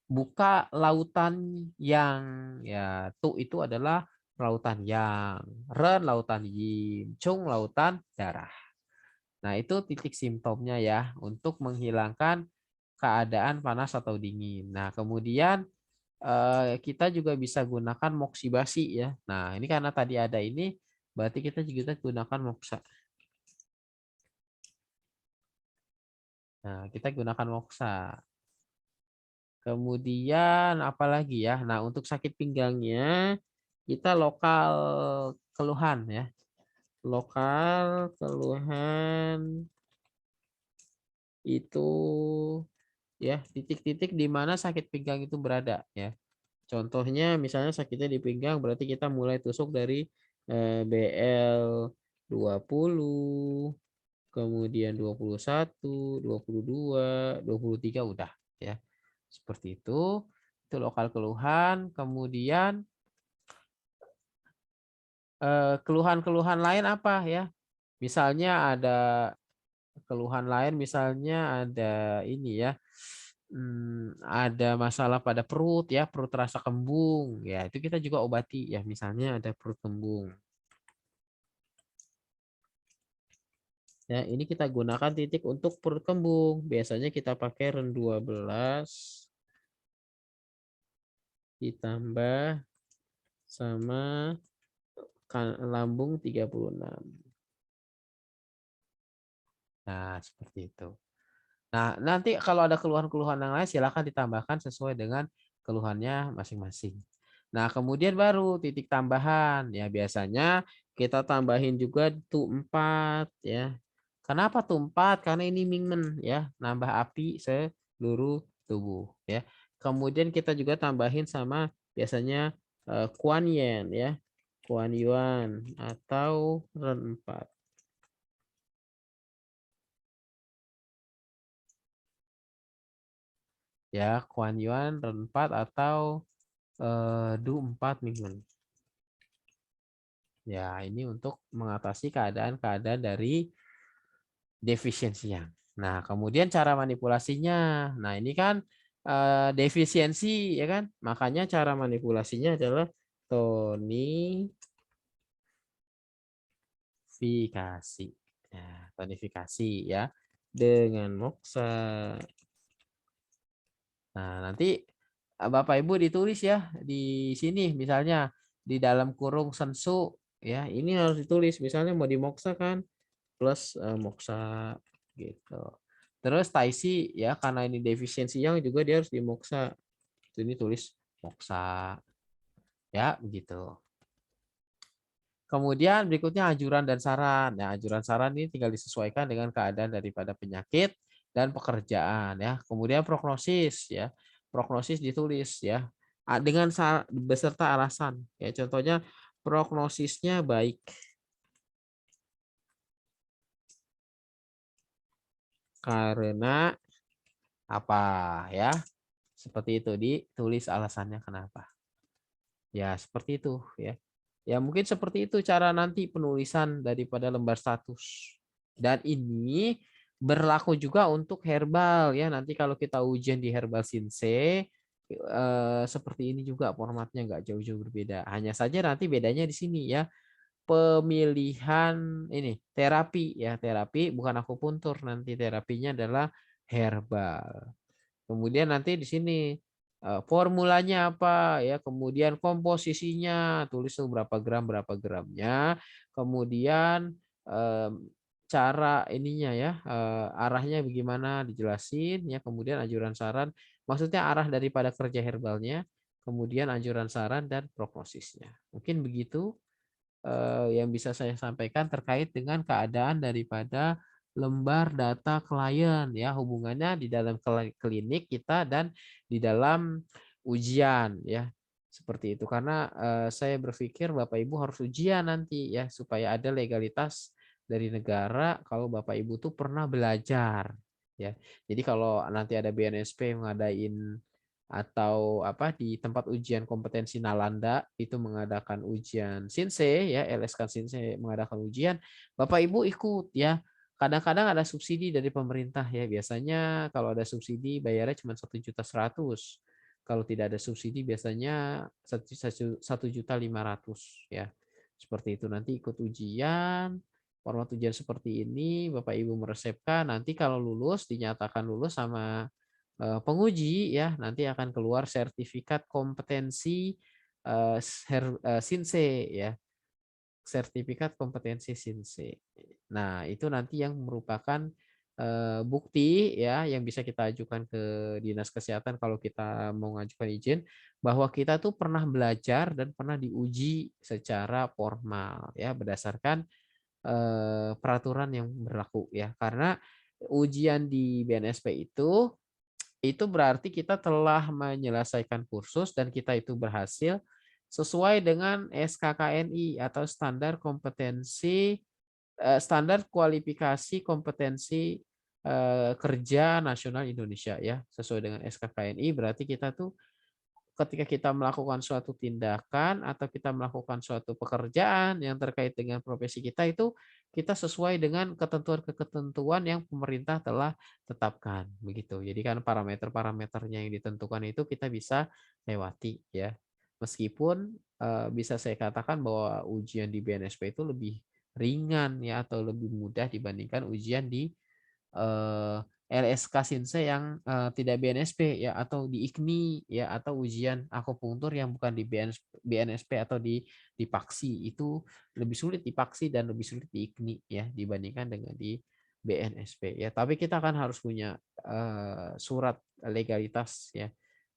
buka lautan yang ya. Tu itu adalah lautan yang, Ren lautan yin, Chung lautan darah. Nah, itu titik simptomnya ya untuk menghilangkan keadaan panas atau dingin. Nah, kemudian kita juga bisa gunakan moksibasi ya. Nah, ini karena tadi ada ini, berarti kita juga gunakan moksa. Nah, kita gunakan moksa. Kemudian apalagi ya? Nah, untuk sakit pinggangnya kita lokal keluhan ya. Lokal keluhan itu ya titik-titik di mana sakit pinggang itu berada ya. Contohnya misalnya sakitnya di pinggang berarti kita mulai tusuk dari BL 20, kemudian 21, 22, 23 udah ya. Seperti itu. Itu lokal keluhan, kemudian keluhan-keluhan lain apa ya? Misalnya ada keluhan lain, misalnya ada ini ya, ada masalah pada perut ya, perut terasa kembung ya, itu kita juga obati ya, misalnya ada perut kembung. Ya, ini kita gunakan titik untuk perut kembung. Biasanya kita pakai Ren 12 ditambah sama lambung 36. Nah, seperti itu. Nah, nanti kalau ada keluhan-keluhan yang lain silakan ditambahkan sesuai dengan keluhannya masing-masing. Nah, kemudian baru titik tambahan. Ya, biasanya kita tambahin juga tu 4 ya. Kenapa tu 4? Karena ini mingmen ya, nambah api seluruh tubuh ya. Kemudian kita juga tambahin sama biasanya Kuan Yin ya. Kuan Yuan atau Ren 4. Ya, Kuan Yuan, Ren 4 atau Du 4 minggu. Ya, ini untuk mengatasi keadaan-keadaan dari defisiensi yang. Nah, kemudian cara manipulasinya. Nah, ini kan defisiensi ya kan? Makanya cara manipulasinya adalah tonifikasi. Nah, tonifikasi ya dengan moksa. Nah, nanti Bapak Ibu ditulis ya di sini misalnya di dalam kurung sensu ya, ini harus ditulis misalnya mau dimoksa kan plus moksa gitu. Terus taisi ya karena ini defisiensi yang juga dia harus dimoksa. Ini tulis moksa ya begitu. Kemudian berikutnya anjuran dan saran. Nah, anjuran saran ini tinggal disesuaikan dengan keadaan daripada penyakit dan pekerjaan ya. Kemudian prognosis ya. Prognosis ditulis ya dengan beserta alasan ya. Contohnya prognosisnya baik karena apa ya. Seperti itu ditulis alasannya kenapa. Ya, seperti itu ya. Ya, mungkin seperti itu cara nanti penulisan daripada lembar status. Dan ini berlaku juga untuk herbal ya. Nanti kalau kita ujian di herbal sinse, seperti ini juga formatnya, nggak jauh-jauh berbeda. Hanya saja nanti bedanya di sini ya, pemilihan ini terapi ya, terapi bukan akupuntur, nanti terapinya adalah herbal. Kemudian nanti di sini formulanya apa ya, kemudian komposisinya, tulis tuh berapa gramnya, kemudian em, cara ininya ya, arahnya bagaimana dijelasin ya, kemudian anjuran saran, maksudnya arah daripada kerja herbalnya, kemudian anjuran saran dan prognosisnya. Mungkin begitu yang bisa saya sampaikan terkait dengan keadaan daripada lembar data klien ya, hubungannya di dalam klinik kita dan di dalam ujian ya, seperti itu. Karena saya berpikir Bapak Ibu harus ujian nanti ya, supaya ada legalitas dari negara kalau Bapak Ibu tuh pernah belajar ya. Jadi kalau nanti ada BNSP ngadain atau apa di tempat ujian kompetensi Nalanda itu mengadakan ujian Sinse ya, LSK Sinse mengadakan ujian, Bapak Ibu ikut ya. Kadang-kadang ada subsidi dari pemerintah ya. Biasanya kalau ada subsidi bayarnya cuma 1.100.000. Kalau tidak ada subsidi biasanya 1.500.000 ya. Seperti itu, nanti ikut ujian, format ujian seperti ini, Bapak Ibu meresepkan, nanti kalau lulus dinyatakan lulus sama penguji ya, nanti akan keluar sertifikat kompetensi SINSE ya, sertifikat kompetensi SINSE. Nah, itu nanti yang merupakan bukti ya yang bisa kita ajukan ke Dinas Kesehatan kalau kita mau mengajukan izin bahwa kita tuh pernah belajar dan pernah diuji secara formal ya, berdasarkan peraturan yang berlaku ya. Karena ujian di BNSP itu berarti kita telah menyelesaikan kursus dan kita itu berhasil sesuai dengan SKKNI atau standar kualifikasi kompetensi kerja nasional Indonesia ya. Sesuai dengan SKKNI berarti kita tuh ketika kita melakukan suatu tindakan atau kita melakukan suatu pekerjaan yang terkait dengan profesi kita itu kita sesuai dengan ketentuan-ketentuan yang pemerintah telah tetapkan begitu. Jadi kan parameter-parameternya yang ditentukan itu kita bisa lewati ya. Meskipun bisa saya katakan bahwa ujian di BNSP itu lebih ringan ya atau lebih mudah dibandingkan ujian di eh, LSK Sinse yang tidak BNSP ya, atau di IKMI ya, atau ujian akupunktur yang bukan di BNSP atau di Paksi, itu lebih sulit di Paksi dan lebih sulit di IKMI ya dibandingkan dengan di BNSP ya. Tapi kita kan harus punya surat legalitas ya,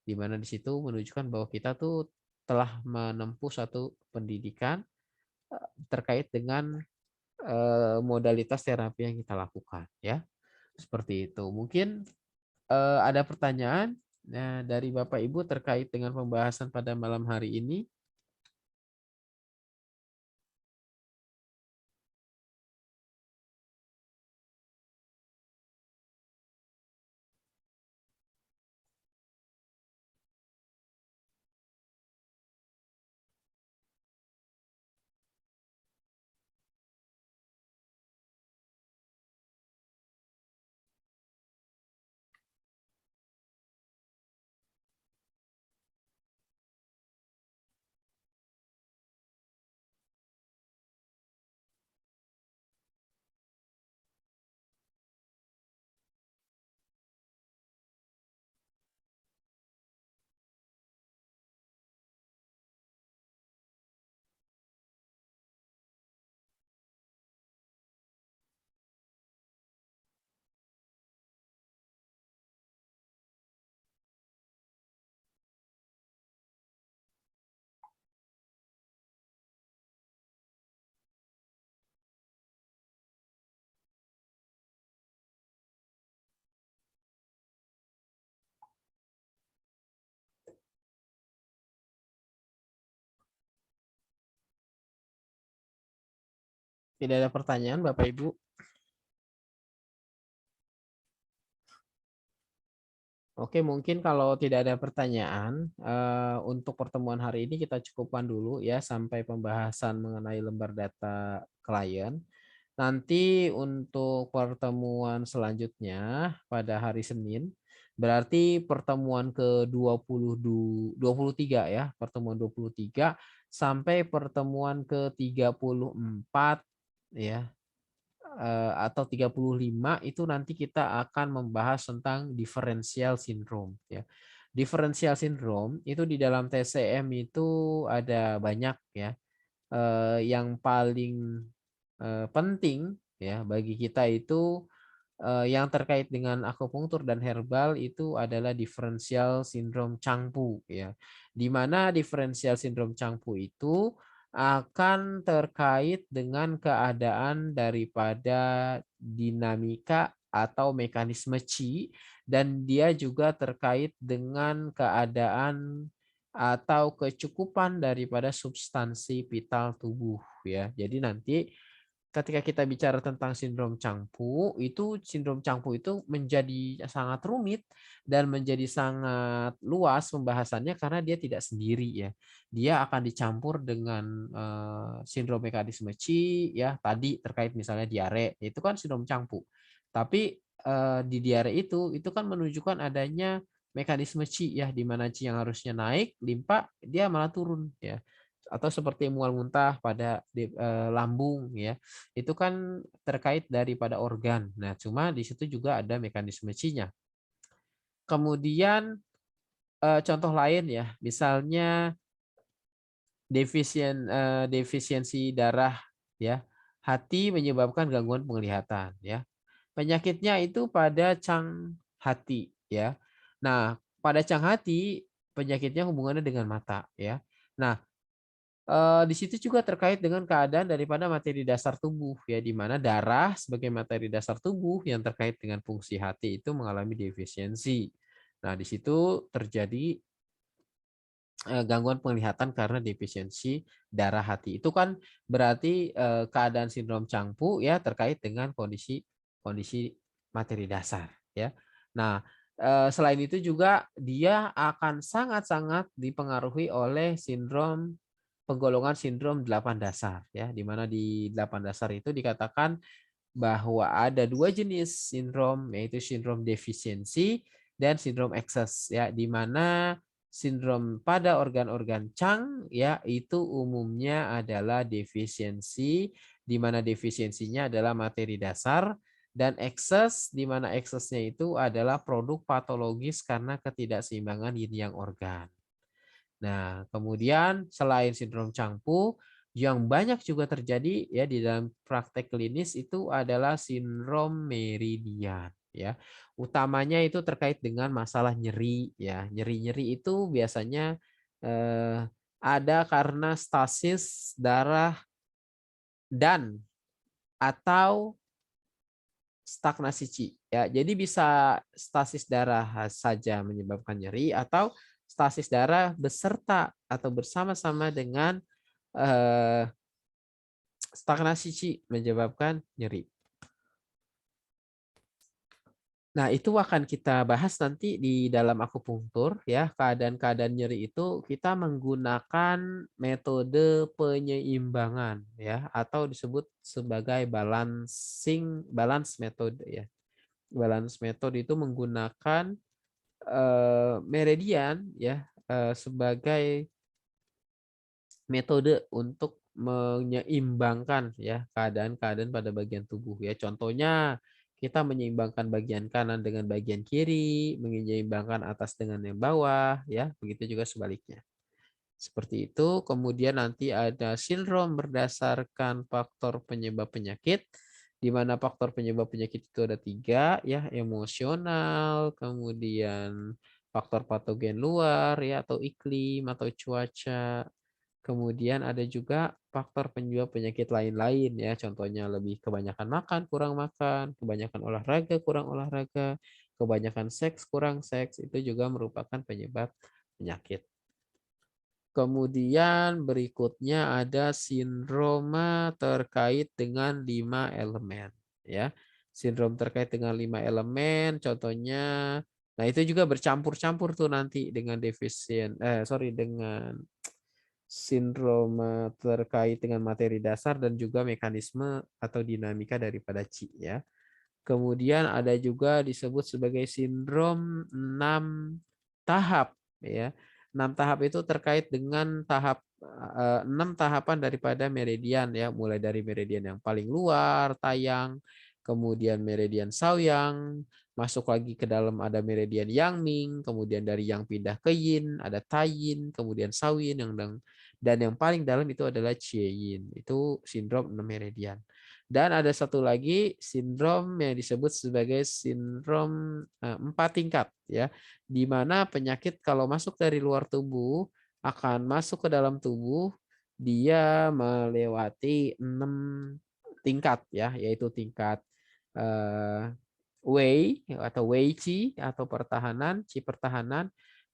di mana di situ menunjukkan bahwa kita tuh telah menempuh satu pendidikan terkait dengan modalitas terapi yang kita lakukan ya. Seperti itu. Mungkin ada pertanyaan dari Bapak Ibu terkait dengan pembahasan pada malam hari ini. Tidak ada pertanyaan Bapak Ibu. Oke, mungkin kalau tidak ada pertanyaan, untuk pertemuan hari ini kita cukupkan dulu ya sampai pembahasan mengenai lembar data klien. Nanti untuk pertemuan selanjutnya pada hari Senin, Berarti pertemuan ke-23 ya, pertemuan 23 sampai pertemuan ke-34 ya, atau 35 itu nanti kita akan membahas tentang differential syndrome ya. Differential syndrome itu di dalam TCM itu ada banyak ya. Yang paling penting ya bagi kita itu yang terkait dengan akupunktur dan herbal itu adalah differential syndrome Changpu ya. Di mana differential syndrome Changpu itu akan terkait dengan keadaan daripada dinamika atau mekanisme qi dan dia juga terkait dengan keadaan atau kecukupan daripada substansi vital tubuh ya. Jadi nanti ketika kita bicara tentang sindrom Changpu, itu sindrom Changpu itu menjadi sangat rumit dan menjadi sangat luas pembahasannya karena dia tidak sendiri ya. Dia akan dicampur dengan sindrom mekanisme Qi ya, tadi terkait misalnya diare, itu kan sindrom Changpu. Tapi di diare itu kan menunjukkan adanya mekanisme Qi ya, di mana Qi yang harusnya naik, limpa dia malah turun ya. Atau seperti mual muntah pada lambung ya, itu kan terkait daripada organ. Nah, cuma di situ juga ada mekanisme C-nya. Kemudian contoh lain ya, misalnya defisiensi darah ya. Hati menyebabkan gangguan penglihatan ya. Penyakitnya itu pada cang hati ya. Nah, pada cang hati penyakitnya hubungannya dengan mata ya. Nah, di situ juga terkait dengan keadaan daripada materi dasar tubuh ya, di mana darah sebagai materi dasar tubuh yang terkait dengan fungsi hati itu mengalami defisiensi. Nah, di situ terjadi gangguan penglihatan karena defisiensi darah hati. Itu kan berarti keadaan sindrom Changpu ya terkait dengan kondisi kondisi materi dasar ya. Nah, selain itu juga dia akan sangat-sangat dipengaruhi oleh sindrom penggolongan sindrom 8 dasar ya, di mana di 8 dasar itu dikatakan bahwa ada dua jenis sindrom yaitu sindrom defisiensi dan sindrom ekses ya, di mana sindrom pada organ-organ Chang ya itu umumnya adalah defisiensi, di mana defisiensinya adalah materi dasar, dan ekses di mana eksesnya itu adalah produk patologis karena ketidakseimbangan yin yang organ. Nah, kemudian selain sindrom Changpu, yang banyak juga terjadi ya di dalam praktek klinis itu adalah sindrom meridian ya. Utamanya itu terkait dengan masalah nyeri ya. Nyeri-nyeri itu biasanya ada karena stasis darah dan atau stagnasi Qi ya. Jadi bisa stasis darah saja menyebabkan nyeri atau stasis darah beserta atau bersama-sama dengan stagnasi Qi menyebabkan nyeri. Nah, itu akan kita bahas nanti di dalam akupunktur ya. Keadaan-keadaan nyeri itu kita menggunakan metode penyeimbangan ya, atau disebut sebagai balance method ya. Balance method itu menggunakan meridian ya sebagai metode untuk menyeimbangkan ya keadaan-keadaan pada bagian tubuh ya. Contohnya kita menyeimbangkan bagian kanan dengan bagian kiri, menyeimbangkan atas dengan yang bawah ya, begitu juga sebaliknya. Seperti itu. Kemudian nanti ada sindrom berdasarkan faktor penyebab penyakit, di mana faktor penyebab penyakit itu ada 3 ya, emosional, kemudian faktor patogen luar ya atau iklim atau cuaca. Kemudian ada juga faktor penyebab penyakit lain-lain ya, contohnya lebih kebanyakan makan, kurang makan, kebanyakan olahraga, kurang olahraga, kebanyakan seks, kurang seks, itu juga merupakan penyebab penyakit. Kemudian berikutnya ada sindroma terkait dengan 5 elemen ya. Sindrom terkait dengan 5 elemen contohnya, nah itu juga bercampur-campur tuh nanti dengan dengan sindroma terkait dengan materi dasar dan juga mekanisme atau dinamika daripada Qi ya. Kemudian ada juga disebut sebagai sindrom 6 tahap ya. 6 tahap itu terkait dengan 6 tahapan daripada meridian ya, mulai dari meridian yang paling luar, Taiyang, kemudian meridian Shaoyang, masuk lagi ke dalam ada meridian Yangming, kemudian dari yang pindah ke Yin, ada Taiyin, kemudian Shaoyin dan yang paling dalam itu adalah Qieyin. Itu sindrom 6 meridian. Dan ada satu lagi sindrom yang disebut sebagai sindrom 4 tingkat ya, di mana penyakit kalau masuk dari luar tubuh akan masuk ke dalam tubuh, dia melewati 6 tingkat ya, yaitu tingkat Wei atau Wei Qi atau pertahanan, Qi pertahanan,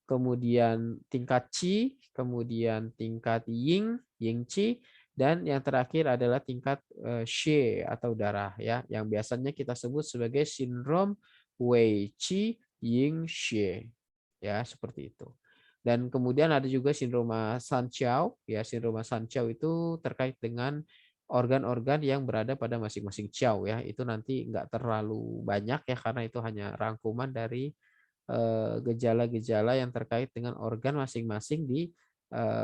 kemudian tingkat Qi, kemudian tingkat Ying, Ying Qi, dan yang terakhir adalah tingkat Xie atau darah ya, yang biasanya kita sebut sebagai sindrom Wei Qi Ying Xie ya, seperti itu. Dan kemudian ada juga sindroma Sanqiao ya, sindroma Sanqiao itu terkait dengan organ-organ yang berada pada masing-masing qiao ya, itu nanti nggak terlalu banyak ya karena itu hanya rangkuman dari gejala-gejala yang terkait dengan organ masing-masing di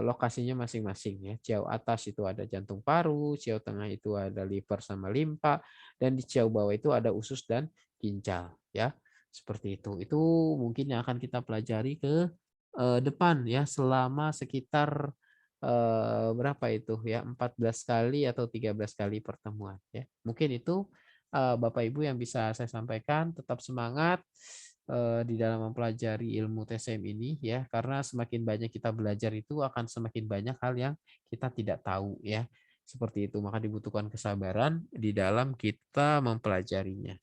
lokasinya masing-masing ya. Qiao atas itu ada jantung paru, qiao tengah itu ada liver sama limpa, dan di qiao bawah itu ada usus dan ginjal ya. Seperti itu. Itu mungkin yang akan kita pelajari ke depan ya selama sekitar berapa itu ya, 14 kali atau 13 kali pertemuan ya. Mungkin itu Bapak Ibu yang bisa saya sampaikan. Tetap semangat di dalam mempelajari ilmu TCM ini ya, karena semakin banyak kita belajar itu akan semakin banyak hal yang kita tidak tahu ya. Seperti itu, maka dibutuhkan kesabaran di dalam kita mempelajarinya.